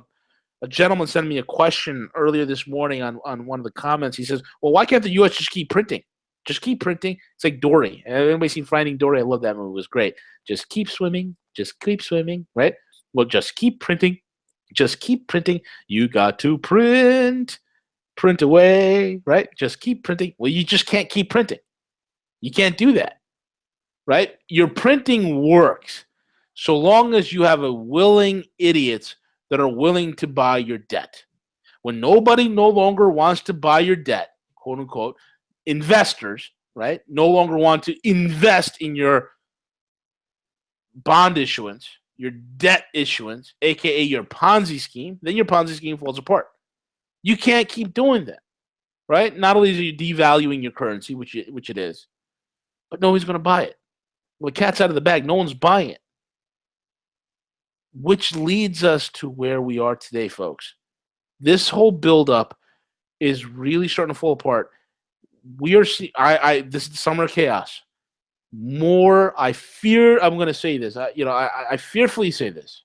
gentleman send me a question earlier this morning on one of the comments. He says, well, why can't the U.S. just keep printing? Just keep printing. It's like Dory. Anybody seen Finding Dory? I love that movie. It was great. Just keep swimming. Just keep swimming, right? Well, just keep printing. Just keep printing. You got to print. Print away, right? Just keep printing. Well, you just can't keep printing. You can't do that, right? Your printing works so long as you have a willing idiots that are willing to buy your debt. When nobody no longer wants to buy your debt, quote unquote, investors, right, no longer want to invest in your bond issuance, your debt issuance, aka your Ponzi scheme, then your Ponzi scheme falls apart. You can't keep doing that, right? Not only are you devaluing your currency, which it is, but nobody's going to buy it. Well, the cat's out of the bag. No one's buying it. Which leads us to where we are today, folks. This whole buildup is really starting to fall apart. We are this is the summer of chaos. I fear, I'm going to say this. I fearfully say this.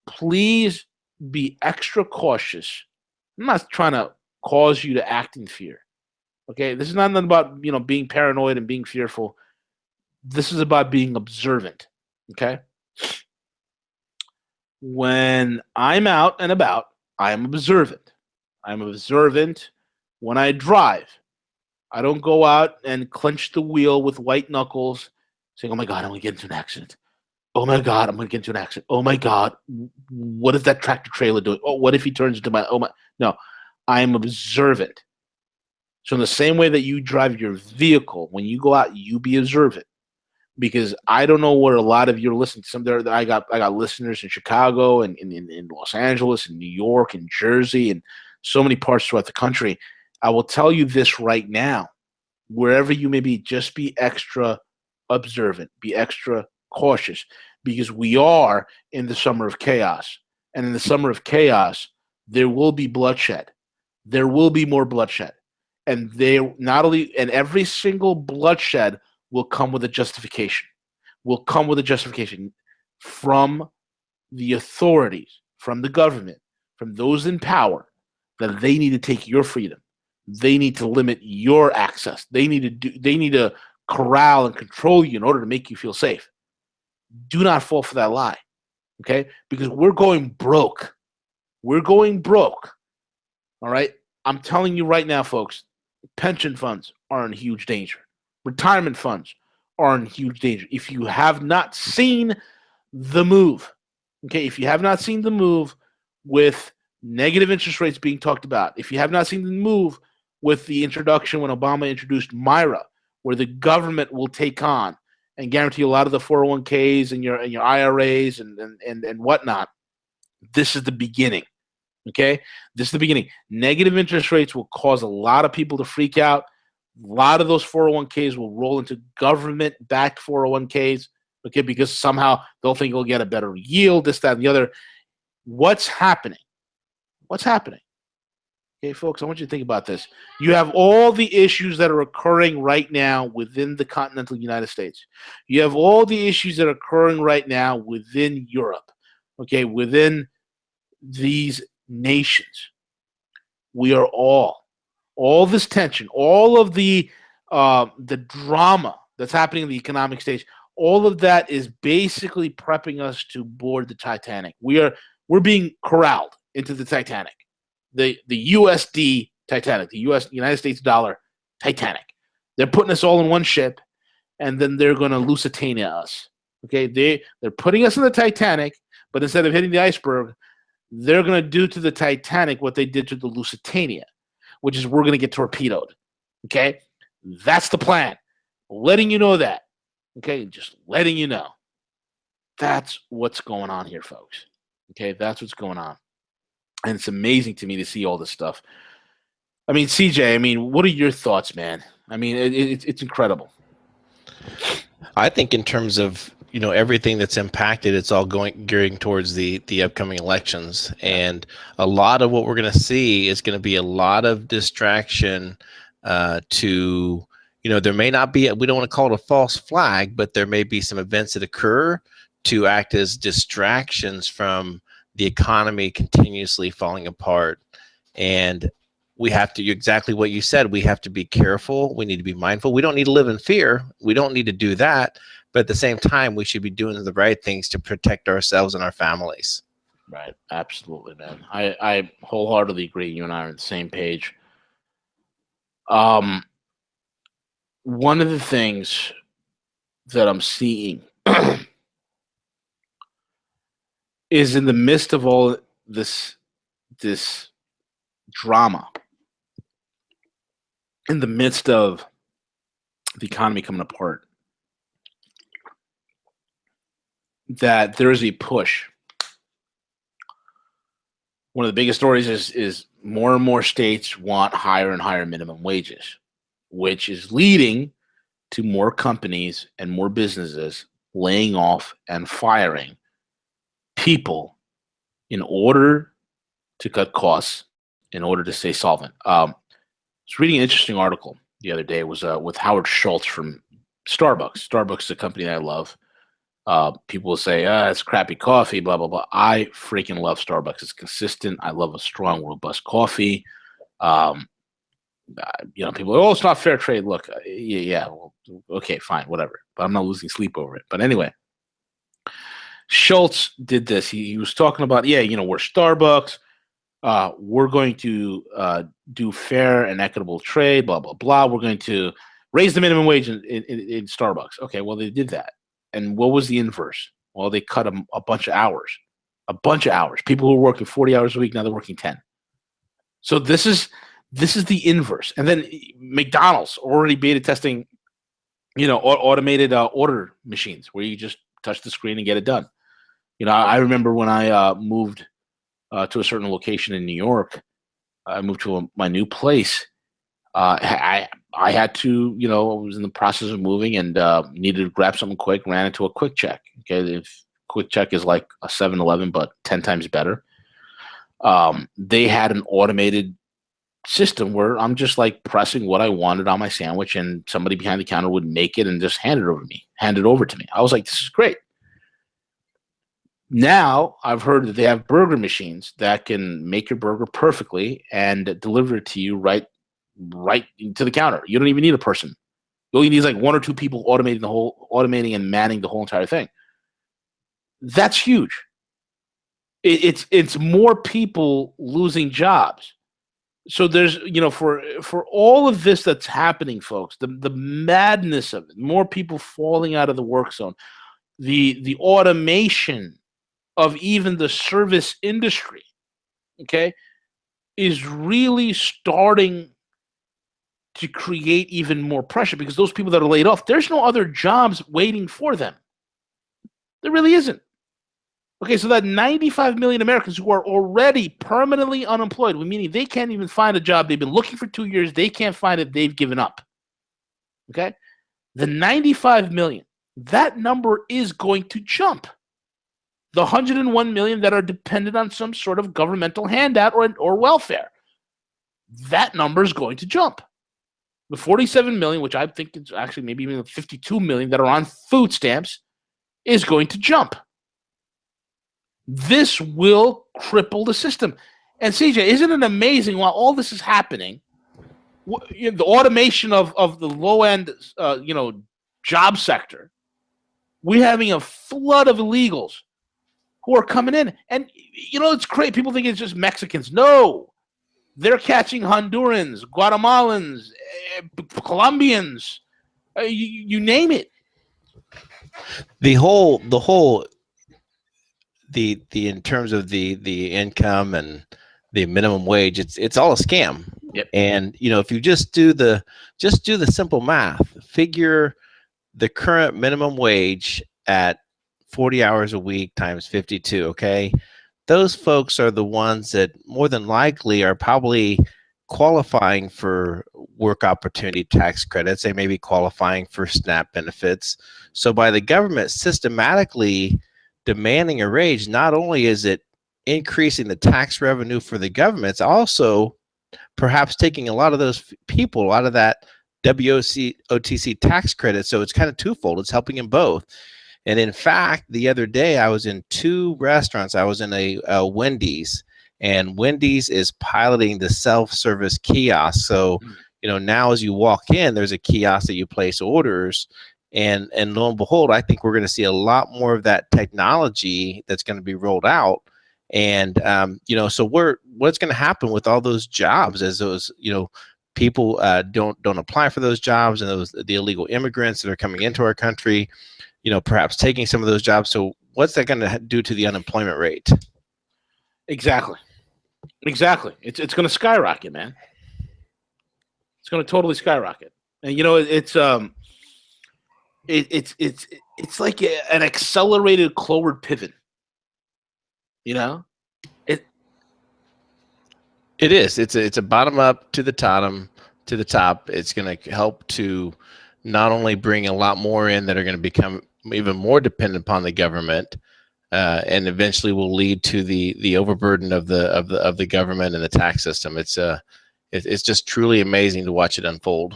Please be extra cautious. I'm not trying to cause you to act in fear. Okay, this is not about being paranoid and being fearful. This is about being observant. Okay. When I'm out and about, I'm observant. I'm observant when I drive. I don't go out and clench the wheel with white knuckles saying, oh my God, I'm going to get into an accident. Oh my God, I'm going to get into an accident. Oh my God, what is that tractor trailer doing? Oh, what if he turns into No, I'm observant. So in the same way that you drive your vehicle, when you go out, you be observant. Because I don't know where a lot of you are listening to. I got listeners in Chicago and in Los Angeles and New York and Jersey and so many parts throughout the country. I will tell you this right now. Wherever you may be, just be extra observant. Be extra cautious. Because we are in the summer of chaos. And in the summer of chaos, there will be bloodshed. There will be more bloodshed. and they not only and every single bloodshed will come with a justification. Will come with a justification from the authorities, from the government, from those in power, that they need to take your freedom. They need to limit your access. They need to corral and control you in order to make you feel safe. Do not fall for that lie. Okay? Because we're going broke. We're going broke. All right? I'm telling you right now, folks, pension funds are in huge danger. Retirement funds are in huge danger. If you have not seen the move, okay, if you have not seen the move with negative interest rates being talked about, if you have not seen the move with the introduction when Obama introduced Myra, where the government will take on and guarantee a lot of the 401ks and your IRAs and whatnot, this is the beginning. Okay? This is the beginning. Negative interest rates will cause a lot of people to freak out. A lot of those 401ks will roll into government-backed 401ks, okay, because somehow they'll think they'll get a better yield, this, that, and the other. What's happening? What's happening? Okay, folks, I want you to think about this. You have all the issues that are occurring right now within the continental United States. You have all the issues that are occurring right now within Europe, okay, within these nations. We are all this tension, all of the drama that's happening in the economic stage, all of that is basically prepping us to board the Titanic. We're being corralled into the Titanic, the USD Titanic, the United States dollar Titanic. They're putting us all in one ship, and then they're going to Lusitania us. Okay, they're putting us in the Titanic, but instead of hitting the iceberg, they're going to do to the Titanic what they did to the Lusitania, which is we're going to get torpedoed. Okay, that's the plan. Letting you know that. Okay, just letting you know. That's what's going on here, folks. Okay, that's what's going on. And it's amazing to me to see all this stuff. I mean, CJ, what are your thoughts, man? I mean, it's incredible. I think in terms of, everything that's impacted, it's all gearing towards the upcoming elections. And a lot of what we're going to see is going to be a lot of distraction to, there may not be, we don't want to call it a false flag, but there may be some events that occur to act as distractions from the economy continuously falling apart. And we have to, exactly what you said, we have to be careful. We need to be mindful. We don't need to live in fear. We don't need to do that. But at the same time, we should be doing the right things to protect ourselves and our families. Right. Absolutely, man. I wholeheartedly agree. You and I are on the same page. One of the things that I'm seeing is in the midst of all this drama, in the midst of the economy coming apart, that there is a push. One of the biggest stories is more and more states want higher and higher minimum wages, which is leading to more companies and more businesses laying off and firing people in order to cut costs, in order to stay solvent. I was reading an interesting article the other day. It was with Howard Schultz from Starbucks. Starbucks is a company that I love. People will say, it's crappy coffee, blah, blah, blah. I freaking love Starbucks. It's consistent. I love a strong, robust coffee. People are, it's not fair trade. Look, well, okay, fine, whatever. But I'm not losing sleep over it. But anyway, Schultz did this. He was talking about, we're Starbucks. We're going to do fair and equitable trade, blah, blah, blah. We're going to raise the minimum wage in Starbucks. Okay, well, they did that. And what was the inverse? Well, they cut a bunch of hours. A bunch of hours. People who were working 40 hours a week, now they're working 10. So this is the inverse. And then McDonald's already beta testing, automated order machines where you just touch the screen and get it done. I remember when I moved to a certain location in New York, I moved to my new place. I had to, I was in the process of moving and needed to grab something quick, ran into a Quick Check. Okay, if Quick Check is like a 7-Eleven, but 10 times better. They had an automated system where I'm just like pressing what I wanted on my sandwich, and somebody behind the counter would make it and just hand it over to me. I was like, this is great. Now I've heard that they have burger machines that can make your burger perfectly and deliver it to you right to the counter. You don't even need a person. You only need like one or two people automating and manning the whole entire thing. That's huge. It's more people losing jobs. So there's, for all of this that's happening, folks, the madness of it, more people falling out of the work zone, the automation of even the service industry, okay, is really starting to create even more pressure, because those people that are laid off, there's no other jobs waiting for them. There really isn't. Okay, so that 95 million Americans who are already permanently unemployed, meaning they can't even find a job. They've been looking for 2 years. They can't find it. They've given up. Okay? The 95 million, that number is going to jump. The 101 million that are dependent on some sort of governmental handout or welfare, that number is going to jump. The 47 million, which I think is actually maybe even 52 million that are on food stamps, is going to jump. This will cripple the system. And CJ, isn't it amazing while all this is happening, the automation of the low-end, job sector, we're having a flood of illegals who are coming in. And, it's great. People think it's just Mexicans. No. They're catching Hondurans, Guatemalans, Colombians, you name it. The in terms of the income and the minimum wage, it's all a scam. Yep. And if you just do the simple math, figure the current minimum wage at 40 hours a week times 52, okay? Those folks are the ones that more than likely are probably qualifying for work opportunity tax credits. They may be qualifying for SNAP benefits. So by the government systematically demanding a raise, not only is it increasing the tax revenue for the government, it's also perhaps taking a lot of those people out of that WOTC tax credit. So it's kind of twofold. It's helping them both. And in fact, the other day I was in two restaurants. I was in a Wendy's, and Wendy's is piloting the self-service kiosk. So, now as you walk in, there's a kiosk that you place orders. And lo and behold, I think we're going to see a lot more of that technology that's going to be rolled out. And, so what's going to happen with all those jobs as those, people don't apply for those jobs, and the illegal immigrants that are coming into our country, perhaps taking some of those jobs. So what's that going to do to the unemployment rate? Exactly. It's going to skyrocket, man. It's going to totally skyrocket. And, it's like an accelerated Cloward pivot. It is. It's a bottom up to the top. It's going to help to not only bring a lot more in that are going to become even more dependent upon the government, and eventually will lead to the overburden of the government and the tax system. It's just truly amazing to watch it unfold.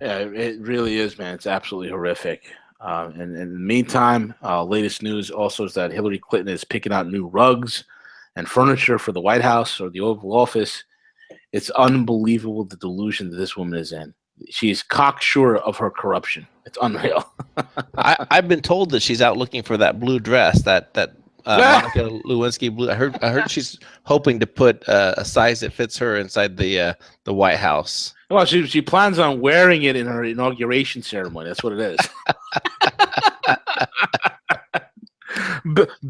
Yeah, it really is, man. It's absolutely horrific. And in the meantime, latest news also is that Hillary Clinton is picking out new rugs and furniture for the White House or the Oval Office. It's unbelievable the delusion that this woman is in. She's cocksure of her corruption. It's unreal. I've been told that she's out looking for that blue dress, that Monica Lewinsky blue. I heard she's hoping to put a size that fits her inside the White House. Well, she plans on wearing it in her inauguration ceremony. That's what it is.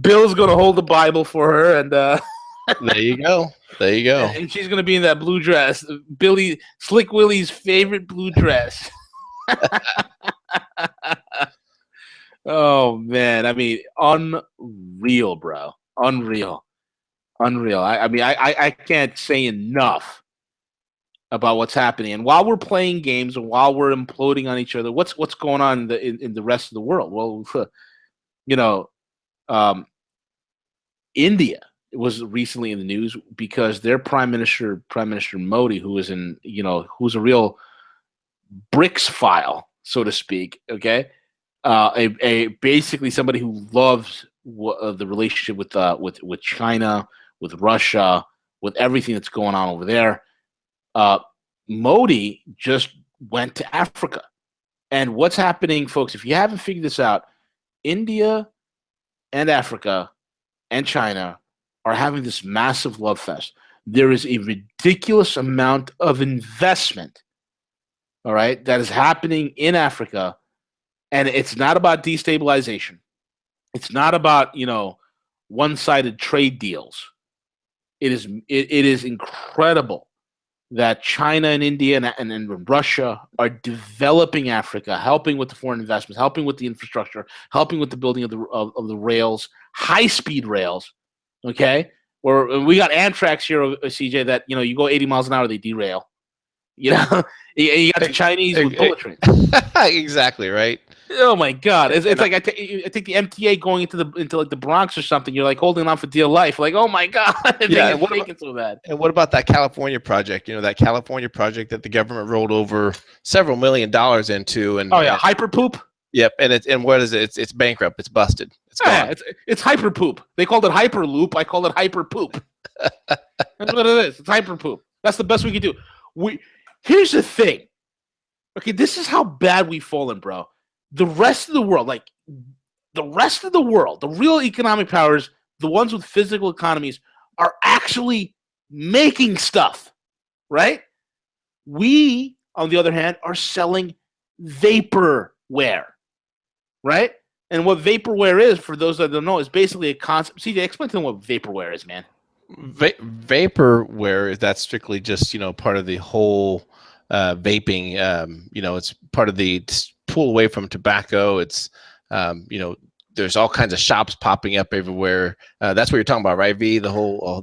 Bill's going to hold the Bible for her, and there you go. And she's going to be in that blue dress, Slick Willie's favorite blue dress. Oh man, I mean, unreal, bro. Unreal. I can't say enough about what's happening. And while we're playing games and while we're imploding on each other, what's going on in the rest of the world? Well, India was recently in the news because their Prime Minister Modi, who is who's a real BRICS file, so to speak. Okay, a basically somebody who loves the relationship with China, with Russia, with everything that's going on over there. Modi just went to Africa. And what's happening, folks, if you haven't figured this out, India and Africa and China are having this massive love fest. There is a ridiculous amount of investment, all right, that is happening in Africa. And it's not about destabilization. It's not about, one-sided trade deals. It is incredible that China and India and Russia are developing Africa, helping with the foreign investments, helping with the infrastructure, helping with the building of the rails, high-speed rails, okay? Where we got Amtrak here, CJ, that, you go 80 miles an hour, they derail. You got the Chinese with bullet trains. Exactly, right? Oh my God! It's like I take the MTA going into like the Bronx or something. You're like holding on for dear life. Like, oh my God! Yeah, what shaking so bad. And what about that California project? That California project that the government rolled over several $1 million into. And hyperpoop. Yep, and what is it? It's bankrupt. It's busted. It's gone. Yeah, it's hyperpoop. They called it hyperloop. I call it hyperpoop. That's what it is. It's hyperpoop. That's the best we can do. Here's the thing. Okay, this is how bad we've fallen, bro. The rest of the world, the real economic powers, the ones with physical economies, are actually making stuff, right? We, on the other hand, are selling vaporware, right? And what vaporware is, for those that don't know, is basically a concept. CJ, explain to them what vaporware is, man. Vaporware, that's strictly just, part of the whole vaping. It's part of the pull away from tobacco. It's, there's all kinds of shops popping up everywhere. That's what you're talking about, right, V? The whole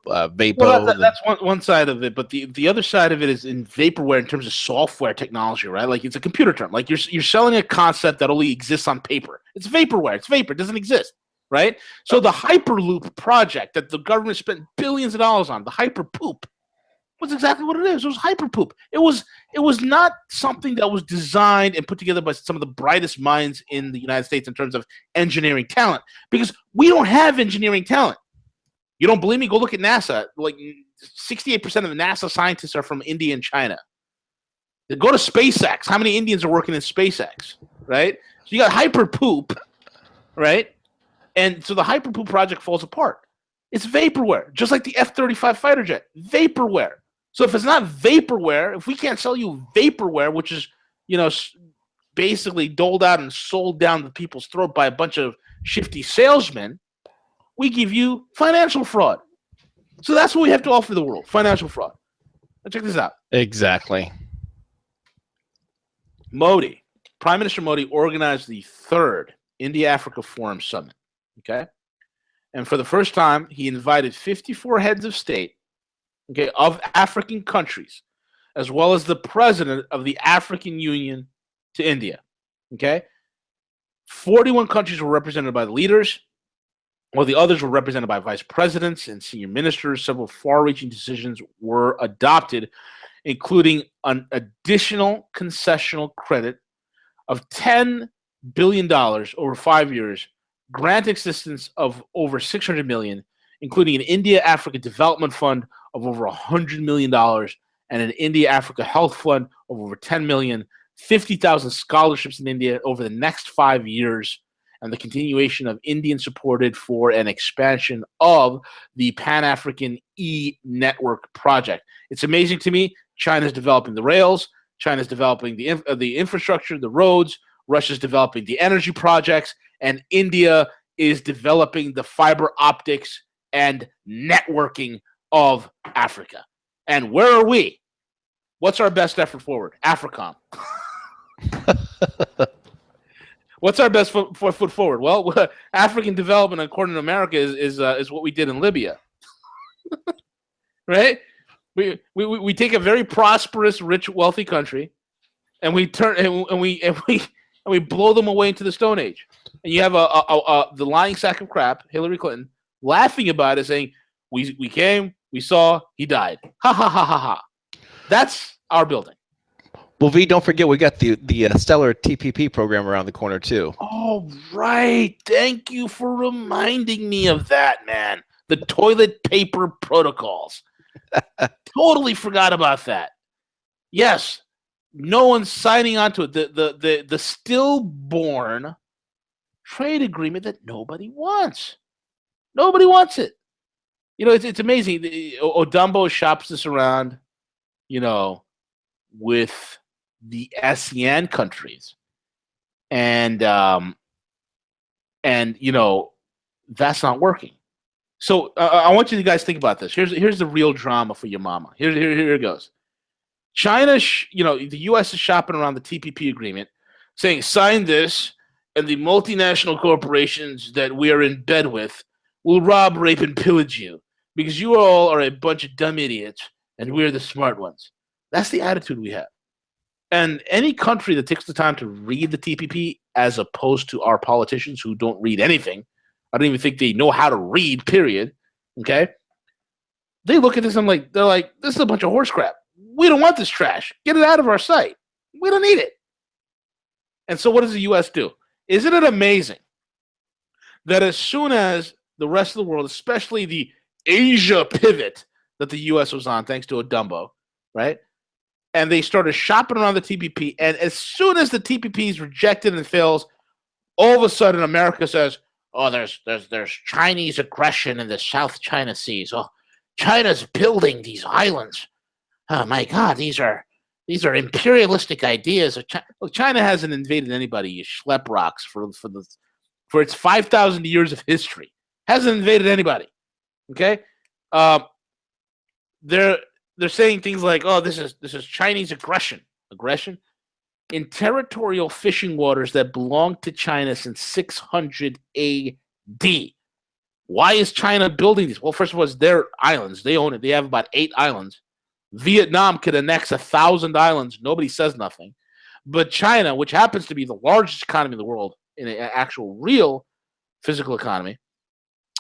vapo. Well, that's one side of it, but the other side of it is in vaporware in terms of software technology, right? Like it's a computer term. Like you're selling a concept that only exists on paper. It's vaporware. It's vapor. It doesn't exist, right? So the Hyperloop project that the government spent billions of dollars on, the Hyperpoop, was exactly what it is. It was hyperpoop. It was not something that was designed and put together by some of the brightest minds in the United States in terms of engineering talent, because we don't have engineering talent. You don't believe me? Go look at NASA. Like 68% of the NASA scientists are from India and China. Go to SpaceX. How many Indians are working in SpaceX, right? So you got hyperpoop, right? And so the hyperpoop project falls apart. It's vaporware, just like the F-35 fighter jet. Vaporware. So if it's not vaporware, if we can't sell you vaporware, which is, basically doled out and sold down the people's throat by a bunch of shifty salesmen, we give you financial fraud. So that's what we have to offer the world, financial fraud. Now check this out. Exactly. Prime Minister Modi organized the 3rd India-Africa Forum Summit, okay? And for the first time, he invited 54 heads of state, okay, of African countries, as well as the president of the African Union to India, okay? 41 countries were represented by the leaders, while the others were represented by vice presidents and senior ministers. Several far-reaching decisions were adopted, including an additional concessional credit of $10 billion over 5 years, grant assistance of over $600 million, including an India-Africa Development Fund of over $100 million and an India-Africa Health Fund of over $10 million, 50,000 scholarships in India over the next 5 years, and the continuation of Indian supported for an expansion of the Pan-African E-Network project. It's amazing to me. China's developing the rails. China's developing the infrastructure, the roads. Russia's developing the energy projects. And India is developing the fiber optics and networking of Africa. And where are we? What's our best effort forward? AFRICOM. What's our best foot forward? Well, African development, according to America, is what we did in Libya, right? We take a very prosperous, rich, wealthy country, and we turn and we blow them away into the Stone Age. And you have the lying sack of crap, Hillary Clinton, laughing about it, saying We came, we saw, he died. Ha ha ha ha ha. That's our building. Well, V, don't forget we got the Stellar TPP program around the corner too. Oh, right. Thank you for reminding me of that, man. The toilet paper protocols. Totally forgot about that. Yes, no one's signing on to it. The stillborn trade agreement that nobody wants. Nobody wants it. You know, it's amazing. Odumbo shops this around, you know, with the ASEAN countries, and you know, that's not working. So I want you to guys think about this. Here's the real drama for your mama. Here it goes. China, you know, the U.S. is shopping around the TPP agreement, saying sign this, and the multinational corporations that we are in bed with will rob, rape, and pillage you because you all are a bunch of dumb idiots, and we're the smart ones. That's the attitude we have. And any country that takes the time to read the TPP as opposed to our politicians who don't read anything, I don't even think they know how to read, period, okay? They look at this and they're like, this is a bunch of horse crap. We don't want this trash. Get it out of our sight. We don't need it. And so what does the U.S. do? Isn't it amazing that as soon as the rest of the world, especially the Asia pivot that the U.S. was on, thanks to Odumbo, right? And they started shopping around the TPP. And as soon as the TPP is rejected and fails, all of a sudden America says, oh, there's Chinese aggression in the South China Seas. Oh, China's building these islands. Oh my God, these are imperialistic ideas. Look, China hasn't invaded anybody. You schlep rocks for its 5,000 years of history. Hasn't invaded anybody. Okay, they're saying things like, "Oh, this is Chinese aggression." Aggression in territorial fishing waters that belonged to China since 600 A.D. Why is China building these? Well, first of all, it's their islands. They own it. They have about 8 islands. Vietnam could annex 1,000 islands. Nobody says nothing. But China, which happens to be the largest economy in the world, in an actual real physical economy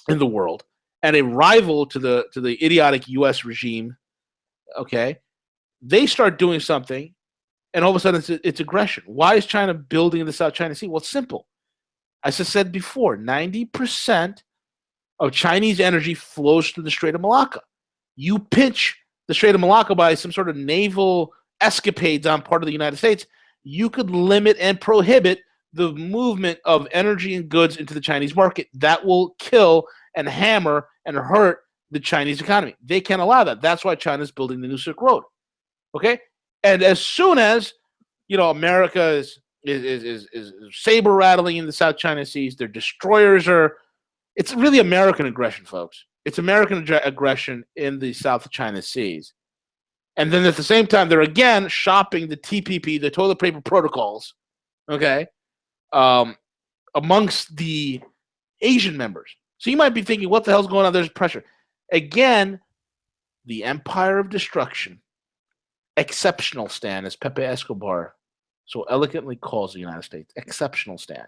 in the world, and a rival to the idiotic U.S. regime, okay, they start doing something, and all of a sudden it's aggression. Why is China building in the South China Sea? Well, it's simple. As I said before, 90% of Chinese energy flows through the Strait of Malacca. You pinch the Strait of Malacca by some sort of naval escapades on part of the United States, you could limit and prohibit the movement of energy and goods into the Chinese market. That will kill and hammer and hurt the Chinese economy. They can't allow that. That's why China's building the new Silk Road. Okay? And as soon as, you know, America is saber rattling in the South China Seas, their destroyers are, it's really American aggression, folks. It's American aggression in the South China Seas. And then at the same time, they're again shopping the TPP, the toilet paper protocols, okay, amongst the Asian members. So you might be thinking, what the hell's going on? There's pressure. Again, the empire of destruction, exceptional stand, as Pepe Escobar so elegantly calls the United States, exceptional stand.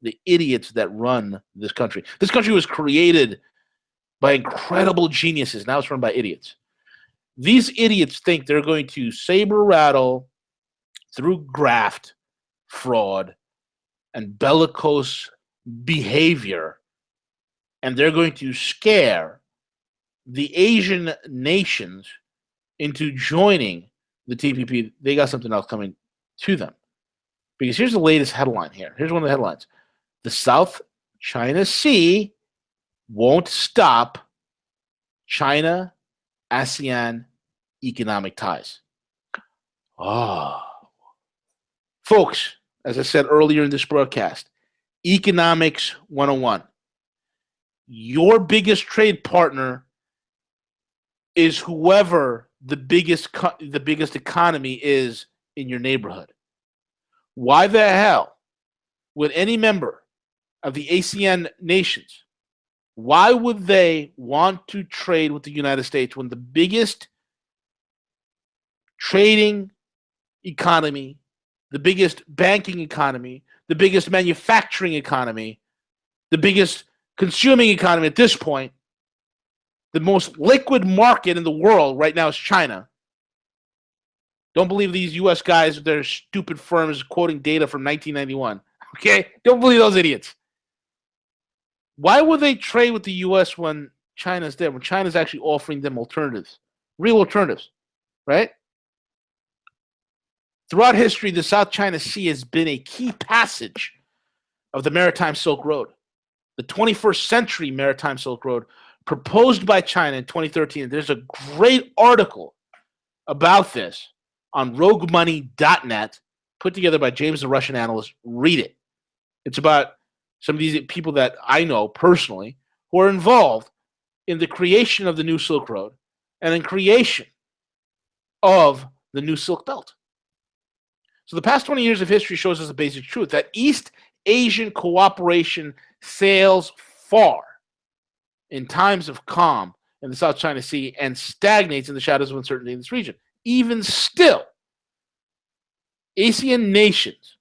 The idiots that run this country. This country was created by incredible geniuses. Now it's run by idiots. These idiots think they're going to saber rattle through graft, fraud, and bellicose behavior, and they're going to scare the Asian nations into joining the TPP. They got something else coming to them. Because here's the latest headline here. Here's one of the headlines. The South China Sea won't stop China ASEAN economic ties. Folks, as I said earlier in this broadcast, Economics 101. Your biggest trade partner is whoever the biggest economy is in your neighborhood. Why the hell would any member of the ASEAN nations, why would they want to trade with the United States when the biggest trading economy, the biggest banking economy, the biggest manufacturing economy, the biggest consuming economy at this point, The most liquid market in the world right now is China. Don't believe these U.S. guys with their stupid firms quoting data from 1991. Okay? Don't believe those idiots. Why would they trade with the U.S. when China's there, when China's actually offering them alternatives, real alternatives, right? Throughout history, the South China Sea has been a key passage of the Maritime Silk Road. The 21st century Maritime Silk Road, proposed by China in 2013. There's a great article about this on roguemoney.net, put together by James, the Russian analyst. Read it. It's about some of these people that I know personally who are involved in the creation of the new Silk Road and in creation of the new Silk Belt. So the past 20 years of history shows us a basic truth that East Asian cooperation sails far in times of calm in the South China Sea and stagnates in the shadows of uncertainty in this region. Even still, ASEAN nations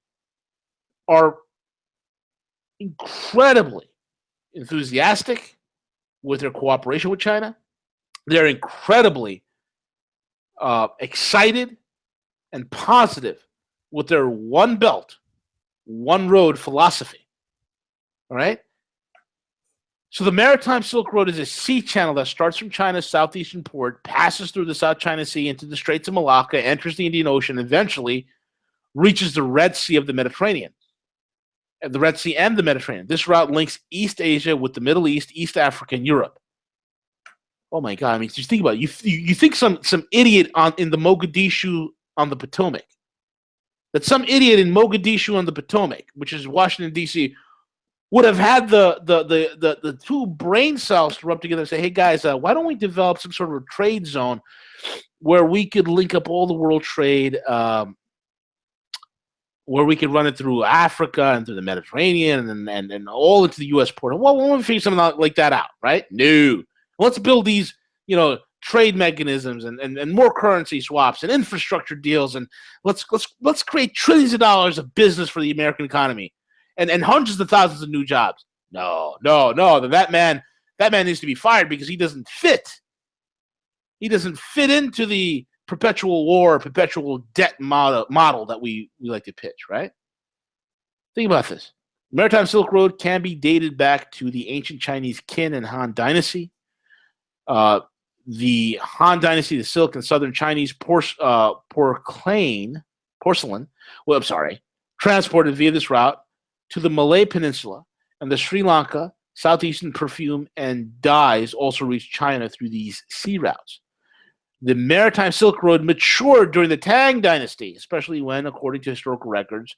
are incredibly enthusiastic with their cooperation with China. They're incredibly excited and positive with their one belt, one road philosophy. All right? So the Maritime Silk Road is a sea channel that starts from China's southeastern port, passes through the South China Sea into the Straits of Malacca, enters the Indian Ocean, and eventually reaches the Red Sea of the Mediterranean. The Red Sea and the Mediterranean. This route links East Asia with the Middle East, East Africa, and Europe. Oh my God! I mean, just think about it. You think some idiot in the Mogadishu on the Potomac, that some idiot in Mogadishu on the Potomac, which is Washington D.C., would have had the two brain cells to rub together and say, "Hey guys, why don't we develop some sort of a trade zone where we could link up all the world trade?" Where we could run it through Africa and through the Mediterranean and all into the U.S. port. Well, we want to figure something like that out, right? No. Let's build these, trade mechanisms and more currency swaps and infrastructure deals, and let's create trillions of dollars of business for the American economy and hundreds of thousands of new jobs. No. That man needs to be fired because he doesn't fit. He doesn't fit into the perpetual war, perpetual debt model that we like to pitch, right? Think about this. The Maritime Silk Road can be dated back to the ancient Chinese Qin and Han Dynasty. The Han Dynasty, the Silk and Southern Chinese porcelain, transported via this route to the Malay Peninsula, and the Sri Lanka, Southeastern perfume, and dyes also reached China through these sea routes. The Maritime Silk Road matured during the Tang Dynasty, especially when, according to historical records,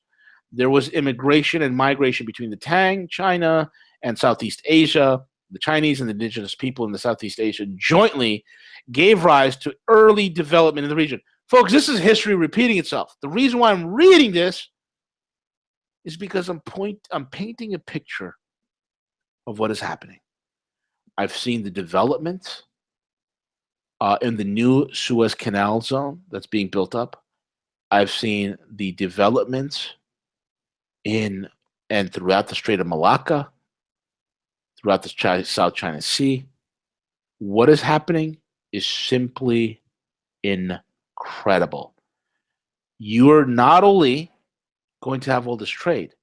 there was immigration and migration between the Tang, China, and Southeast Asia. The Chinese and the indigenous people in the Southeast Asia jointly gave rise to early development in the region. Folks, this is history repeating itself. The reason why I'm reading this is because I'm painting a picture of what is happening. I've seen the development in the new Suez Canal zone that's being built up. I've seen the developments in and throughout the Strait of Malacca, throughout the South China Sea. What is happening is simply incredible. You're not only going to have all this trade,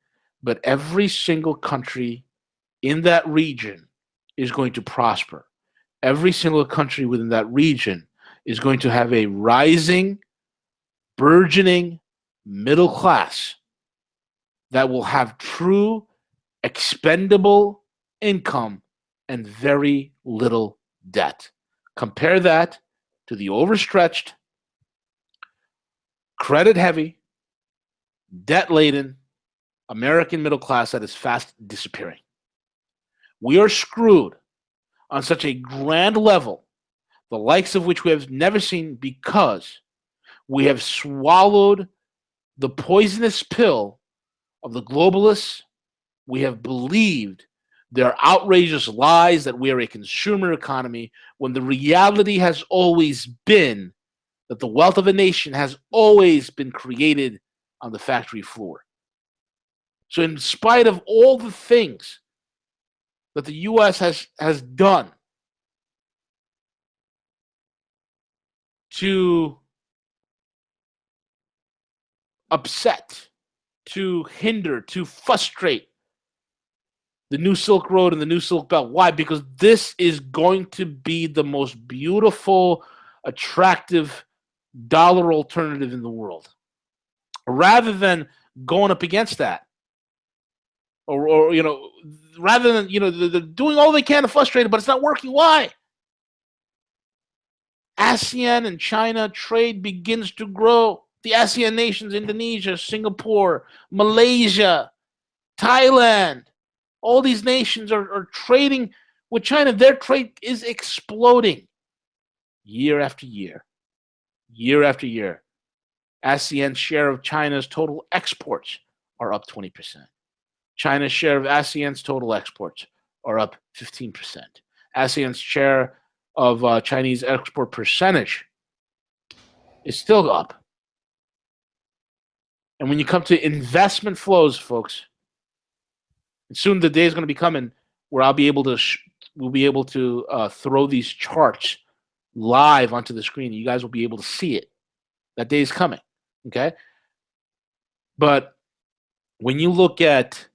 but every single country in that region is going to prosper. Every single country within that region is going to have a rising, burgeoning middle class that will have true, expendable income and very little debt. Compare that to the overstretched, credit-heavy, debt-laden American middle class that is fast disappearing. We are screwed on such a grand level, the likes of which we have never seen, because we have swallowed the poisonous pill of the globalists. We have believed their outrageous lies that we are a consumer economy, when the reality has always been that the wealth of a nation has always been created on the factory floor. So in spite of all the things that the U.S. has done to upset, to hinder, to frustrate the New Silk Road and the New Silk Belt. Why? Because this is going to be the most beautiful, attractive dollar alternative in the world. Rather than going up against that, or rather than, they're doing all they can to frustrate it, but it's not working. Why? ASEAN and China trade begins to grow. The ASEAN nations, Indonesia, Singapore, Malaysia, Thailand, all these nations are trading with China. Their trade is exploding year after year, year after year. ASEAN's share of China's total exports are up 20%. China's share of ASEAN's total exports are up 15%. ASEAN's share of Chinese export percentage is still up. And when you come to investment flows, folks, and soon the day is going to be coming where we'll be able to throw these charts live onto the screen. You guys will be able to see it. That day is coming. Okay? But when you look at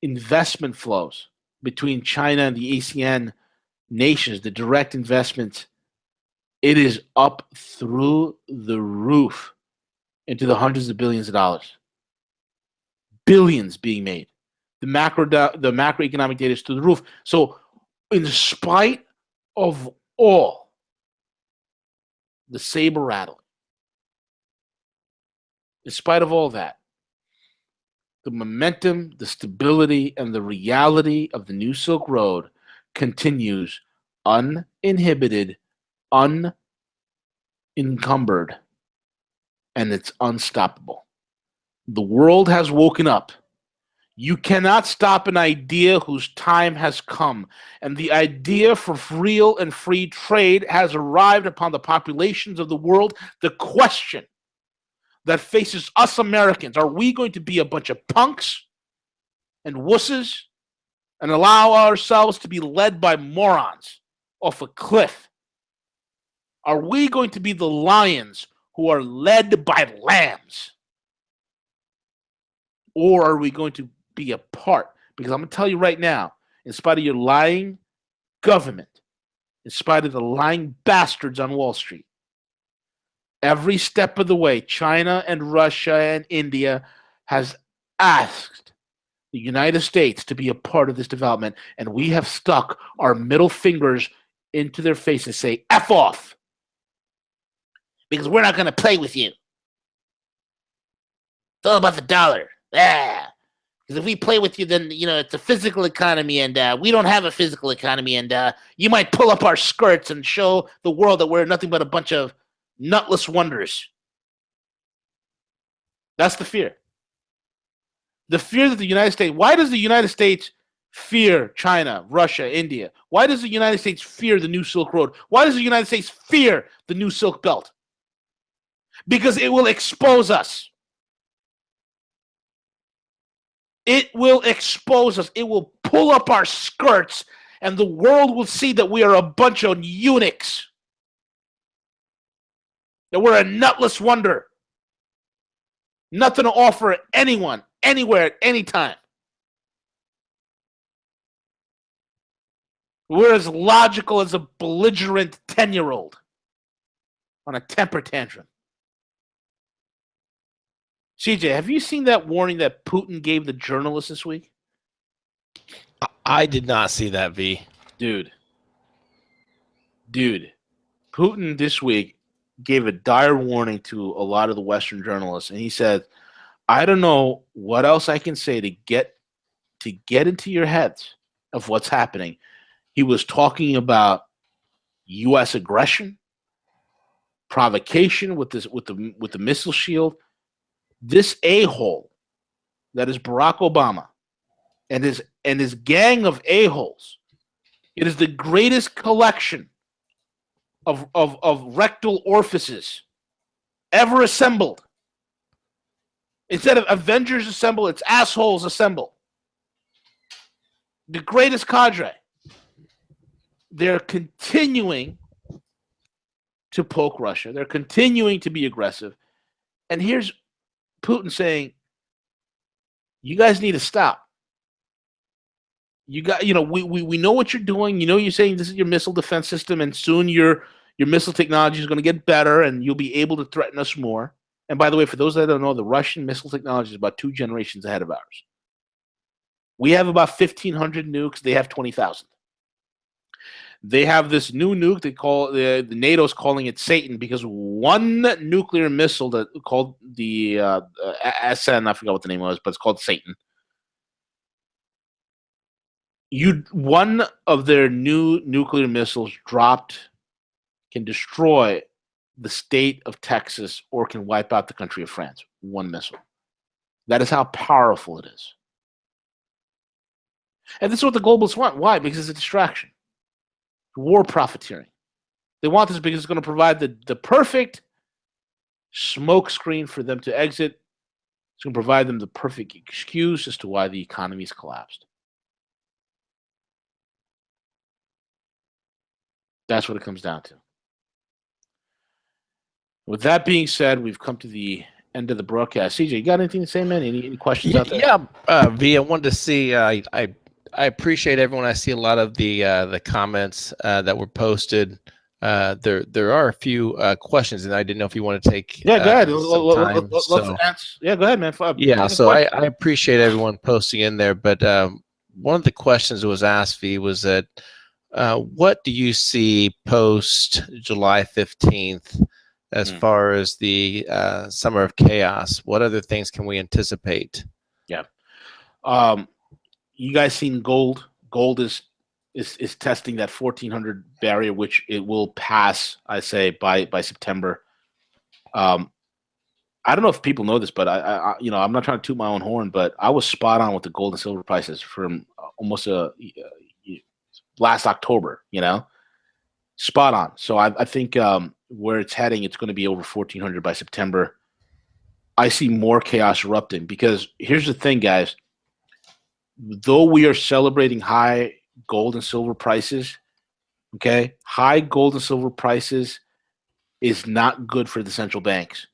investment flows between China and the ASEAN nations, the direct investments, it is up through the roof into the hundreds of billions of dollars. Billions being made. The macroeconomic data is through the roof. So in spite of all the saber rattling, in spite of all that, the momentum, the stability, and the reality of the New Silk Road continues uninhibited, unencumbered, and it's unstoppable. The world has woken up. You cannot stop an idea whose time has come, and the idea for real and free trade has arrived upon the populations of the world. The question that faces us Americans, are we going to be a bunch of punks and wusses and allow ourselves to be led by morons off a cliff? Are we going to be the lions who are led by lambs? Or are we going to be a part? Because I'm going to tell you right now, in spite of your lying government, in spite of the lying bastards on Wall Street, every step of the way, China and Russia and India has asked the United States to be a part of this development, and we have stuck our middle fingers into their face and say, F off, because we're not going to play with you. It's all about the dollar. Yeah. Because if we play with you, then, it's a physical economy, and we don't have a physical economy, and you might pull up our skirts and show the world that we're nothing but a bunch of nutless wonders. That's the fear. The fear that the United States, why does the United States fear China, Russia, India? Why does the United States fear the New Silk Road? Why does the United States fear the New Silk Belt? Because it will expose us. It will expose us. It will pull up our skirts, and the world will see that we are a bunch of eunuchs. That we're a nutless wonder. Nothing to offer anyone, anywhere, at any time. We're as logical as a belligerent 10-year-old on a temper tantrum. CJ, have you seen that warning that Putin gave the journalists this week? I did not see that, V. Dude. Putin this week gave a dire warning to a lot of the Western journalists, and he said, I don't know what else I can say to get into your heads of what's happening. He was talking about U.S. aggression, provocation with the missile shield. This a-hole that is Barack Obama and his gang of a-holes, it is the greatest collection of rectal orifices ever assembled. Instead of Avengers assemble, it's assholes assemble. The greatest cadre. They're continuing to poke Russia. They're continuing to be aggressive. And here's Putin saying, you guys need to stop. We know what you're doing. You're saying this is your missile defense system, and soon your missile technology is going to get better, and you'll be able to threaten us more. And by the way, for those that don't know, the Russian missile technology is about 2 generations ahead of ours. We have about 1,500 nukes. They have 20,000. They have this new nuke they call the NATO's calling it Satan, because one nuclear missile that called the SN, I forgot what the name was, but it's called Satan. One of their new nuclear missiles dropped can destroy the state of Texas or can wipe out the country of France. One missile. That is how powerful it is. And this is what the globalists want. Why? Because it's a distraction. War profiteering. They want this because it's going to provide the perfect smoke screen for them to exit. It's going to provide them the perfect excuse as to why the economy's collapsed. That's what it comes down to. With that being said, we've come to the end of the broadcast. CJ, you got anything to say, man? Any questions out there? Yeah, V, I wanted to see. I appreciate everyone. I see a lot of the comments that were posted. There are a few questions, and I didn't know if you want to take. Yeah, go ahead. Let's answer. Yeah, go ahead, man. Yeah, so I appreciate everyone posting in there, but one of the questions that was asked, V, was that what do you see post July 15th as far as the summer of chaos? What other things can we anticipate? Yeah. You guys seen gold? Gold is testing that 1,400 barrier, which it will pass, I say, by September. I don't know if people know this, but I'm not trying to toot my own horn, but I was spot on with the gold and silver prices from almost last October. Spot on. So I think where it's heading, it's going to be over 1,400 by September. I see more chaos erupting because here's the thing, guys. Though we are celebrating high gold and silver prices, okay, high gold and silver prices is not good for the central banks.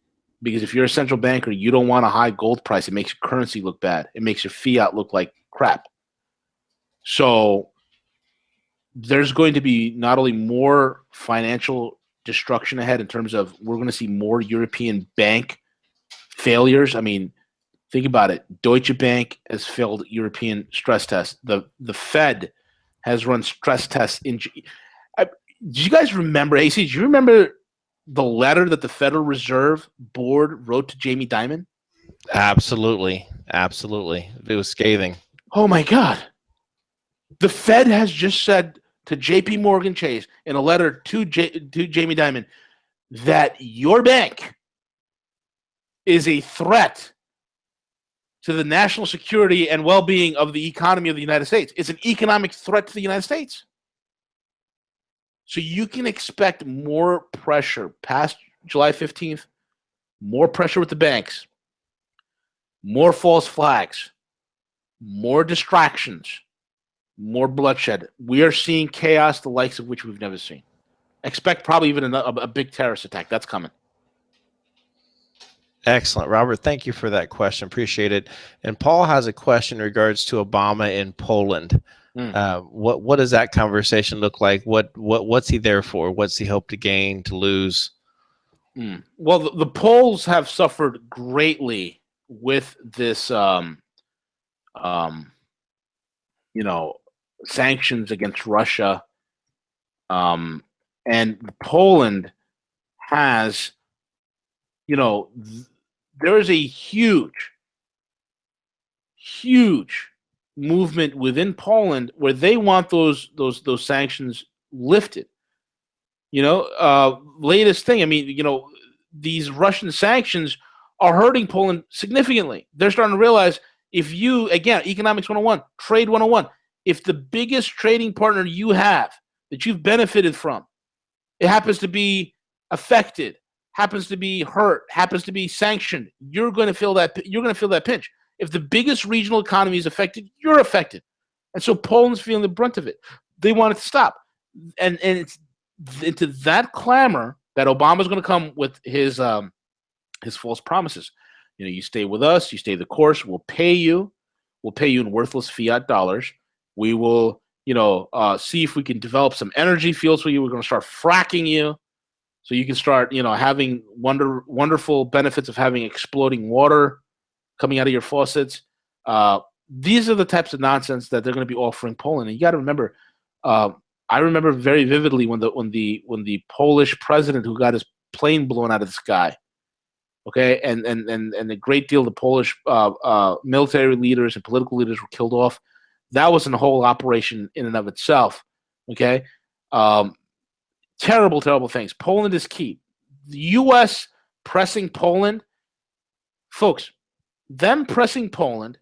Because if you're a central banker, you don't want a high gold price. It makes your currency look bad. It makes your fiat look like crap. So there's going to be not only more financial destruction ahead in terms of we're going to see more European bank failures. I mean, think about it. Deutsche Bank has failed European stress tests. The Fed has run stress tests. Do you guys remember, AC, do you remember the letter that the Federal Reserve Board wrote to Jamie Dimon? Absolutely. It was scathing. Oh, my God. The Fed has just said to JP Morgan Chase in a letter to Jamie Dimon that your bank is a threat to the national security and well-being of the economy of the United States. It's an economic threat to the United States. So you can expect more pressure past July 15th, more pressure with the banks, more false flags, more distractions, more bloodshed. We are seeing chaos, the likes of which we've never seen. Expect probably even a big terrorist attack. That's coming. Excellent, Robert. Thank you for that question. Appreciate it. And Paul has a question in regards to Obama in Poland. What does that conversation look like? What's he there for? What's he hope to gain, to lose? Well, the Poles have suffered greatly with this, sanctions against Russia, and Poland has, there is a huge movement within Poland where they want those sanctions lifted. Latest thing. I mean, these Russian sanctions are hurting Poland significantly. They're starting to realize if you, again, economics 101, trade 101, if the biggest trading partner you have that you've benefited from, it happens to be affected, happens to be hurt, happens to be sanctioned, you're going to feel that pinch. If the biggest regional economy is affected, you're affected. And so Poland's feeling the brunt of it. They want it to stop. And it's into that clamor that Obama's going to come with his false promises. You stay with us, you stay the course, we'll pay you in worthless fiat dollars. We will, see if we can develop some energy fields for you. We're going to start fracking you so you can start, having wonderful benefits of having exploding water coming out of your faucets. These are the types of nonsense that they're going to be offering Poland. And you got to remember, I remember very vividly when the Polish president who got his plane blown out of the sky, okay, and a great deal of the Polish military leaders and political leaders were killed off. That was a whole operation in and of itself, okay. Terrible, terrible things. Poland is key. The U.S. pressing Poland, folks, them pressing Poland,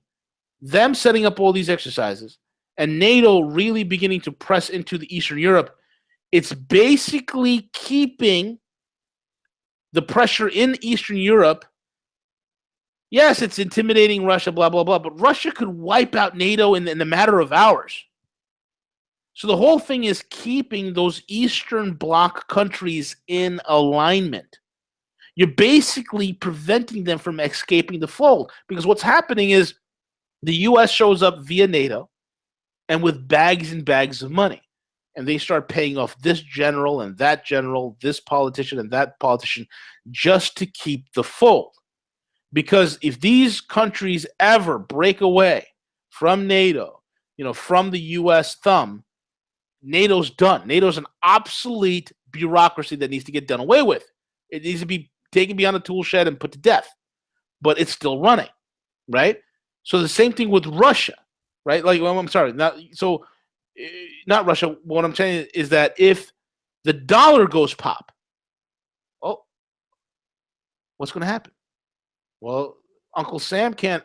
them setting up all these exercises, and NATO really beginning to press into the Eastern Europe, it's basically keeping the pressure in Eastern Europe. Yes, it's intimidating Russia, blah, blah, blah, but Russia could wipe out NATO in the matter of hours. So the whole thing is keeping those Eastern Bloc countries in alignment. You're basically preventing them from escaping the fold, because what's happening is the U.S. shows up via NATO and with bags and bags of money, and they start paying off this general and that general, this politician and that politician, just to keep the fold. Because if these countries ever break away from NATO, from the U.S. thumb, NATO's done. NATO's an obsolete bureaucracy that needs to get done away with. It needs to be taken beyond the tool shed and put to death. But it's still running, right? So the same thing with Russia, right? I'm sorry, not Russia. What I'm saying is that if the dollar goes pop, what's going to happen? Well, Uncle Sam can't,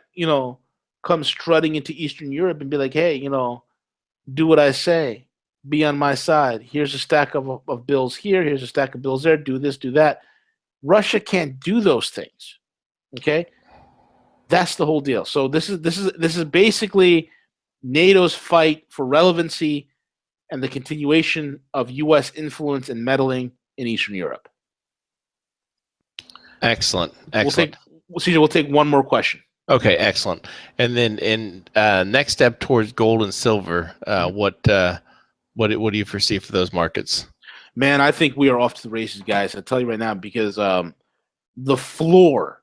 come strutting into Eastern Europe and be like, hey, do what I say. Be on my side. Here's a stack of bills here. Here's a stack of bills there. Do this, do that. Russia can't do those things. Okay? That's the whole deal. So this is basically NATO's fight for relevancy and the continuation of U.S. influence and meddling in Eastern Europe. Excellent. We'll take one more question. Okay, excellent. And then in next step towards gold and silver, what do you foresee for those markets? Man, I think we are off to the races, guys. I'll tell you right now, because the floor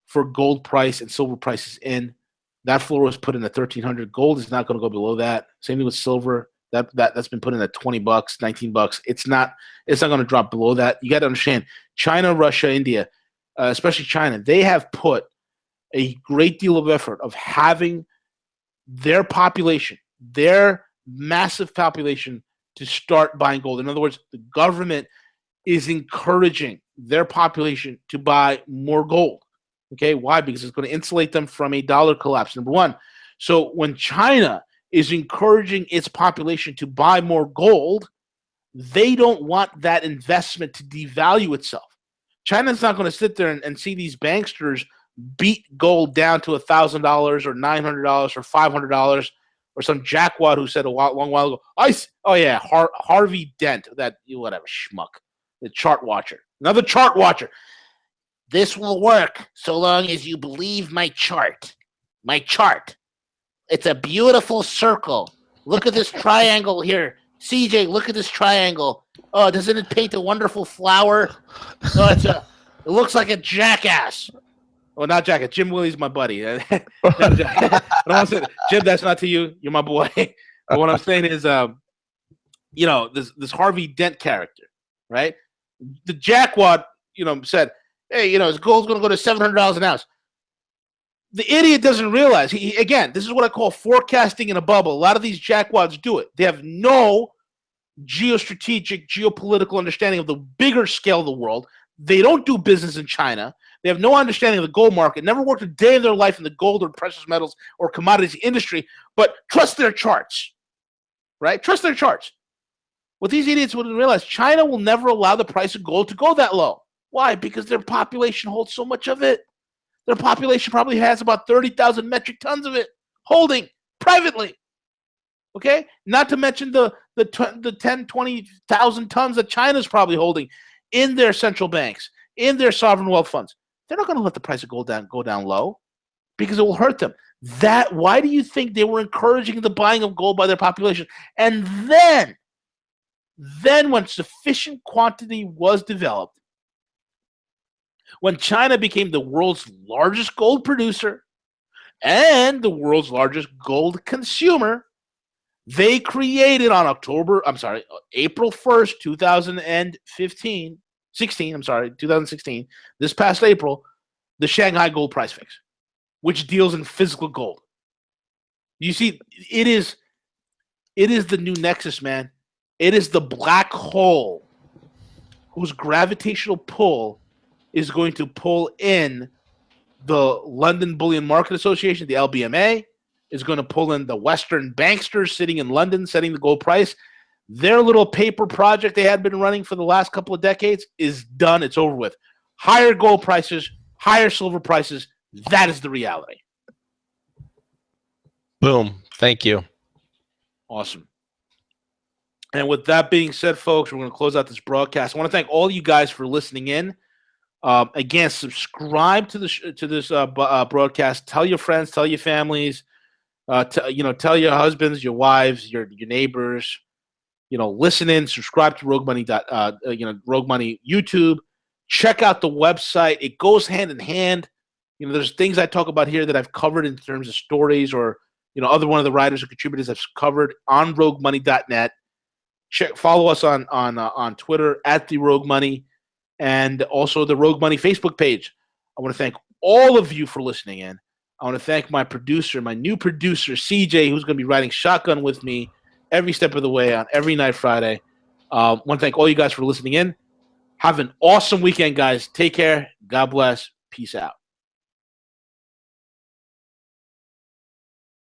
for gold price and silver price is in. That floor was put in at $1,300. Gold is not going to go below that. Same thing with silver. That's been put in at $20, $19. It's not going to drop below that. You got to understand, China, Russia, India, especially China, they have put a great deal of effort of having their population, their massive population, to start buying gold. In other words, the government is encouraging their population to buy more gold. Okay, why? Because it's going to insulate them from a dollar collapse, number one. So when China is encouraging its population to buy more gold, they don't want that investment to devalue itself. China's not going to sit there and see these banksters beat gold down to $1,000 or $900 or $500, or some jackwad who said long while ago, Harvey Dent, that whatever schmuck, the chart watcher, another chart watcher. This will work so long as you believe my chart. My chart. It's a beautiful circle. Look at this triangle here. CJ, look at this triangle. Oh, doesn't it paint a wonderful flower? Oh, it looks like a jackass. Well, not jackass. Jim Willie's my buddy. I don't want to say, Jim, that's not to you. You're my boy. But what I'm saying is, this Harvey Dent character, right? The jackwad, said, hey, his gold's going to go to $700 an ounce. The idiot doesn't realize. Again, this is what I call forecasting in a bubble. A lot of these jackwads do it. They have no geostrategic, geopolitical understanding of the bigger scale of the world. They don't do business in China. They have no understanding of the gold market, never worked a day in their life in the gold or precious metals or commodities industry, but trust their charts, right? Trust their charts. What these idiots wouldn't realize, China will never allow the price of gold to go that low. Why? Because their population holds so much of it. Their population probably has about 30,000 metric tons of it holding privately. Okay? Not to mention the 10, 20,000 tons that China's probably holding. in their central banks, in their sovereign wealth funds, they're not going to let the price of gold go down low because it will hurt them. Why do you think they were encouraging the buying of gold by their population? And then when sufficient quantity was developed, when China became the world's largest gold producer and the world's largest gold consumer, they created on April 1st, 2016, this past April, the Shanghai Gold Price Fix, which deals in physical gold. You see, it is the new nexus, man. It is the black hole whose gravitational pull is going to pull in the London Bullion Market Association, the LBMA, is going to pull in the Western banksters sitting in London, setting the gold price. Their little paper project they had been running for the last couple of decades is done. It's over with. Higher gold prices, higher silver prices. That is the reality. Boom. Thank you. Awesome. And with that being said, folks, we're going to close out this broadcast. I want to thank all you guys for listening in. Again, subscribe to this broadcast. Tell your friends, tell your families, tell your husbands, your wives, your neighbors. Listen in, subscribe to Rogue Money. Rogue Money YouTube. Check out the website. It goes hand in hand. There's things I talk about here that I've covered in terms of stories, or other one of the writers or contributors I've covered on RogueMoney.net. Follow us on Twitter at the Rogue Money, and also the Rogue Money Facebook page. I want to thank all of you for listening in. I want to thank my new producer, CJ, who's going to be riding shotgun with me every step of the way on every night Friday. I want to thank all you guys for listening in. Have an awesome weekend, guys. Take care. God bless. Peace out.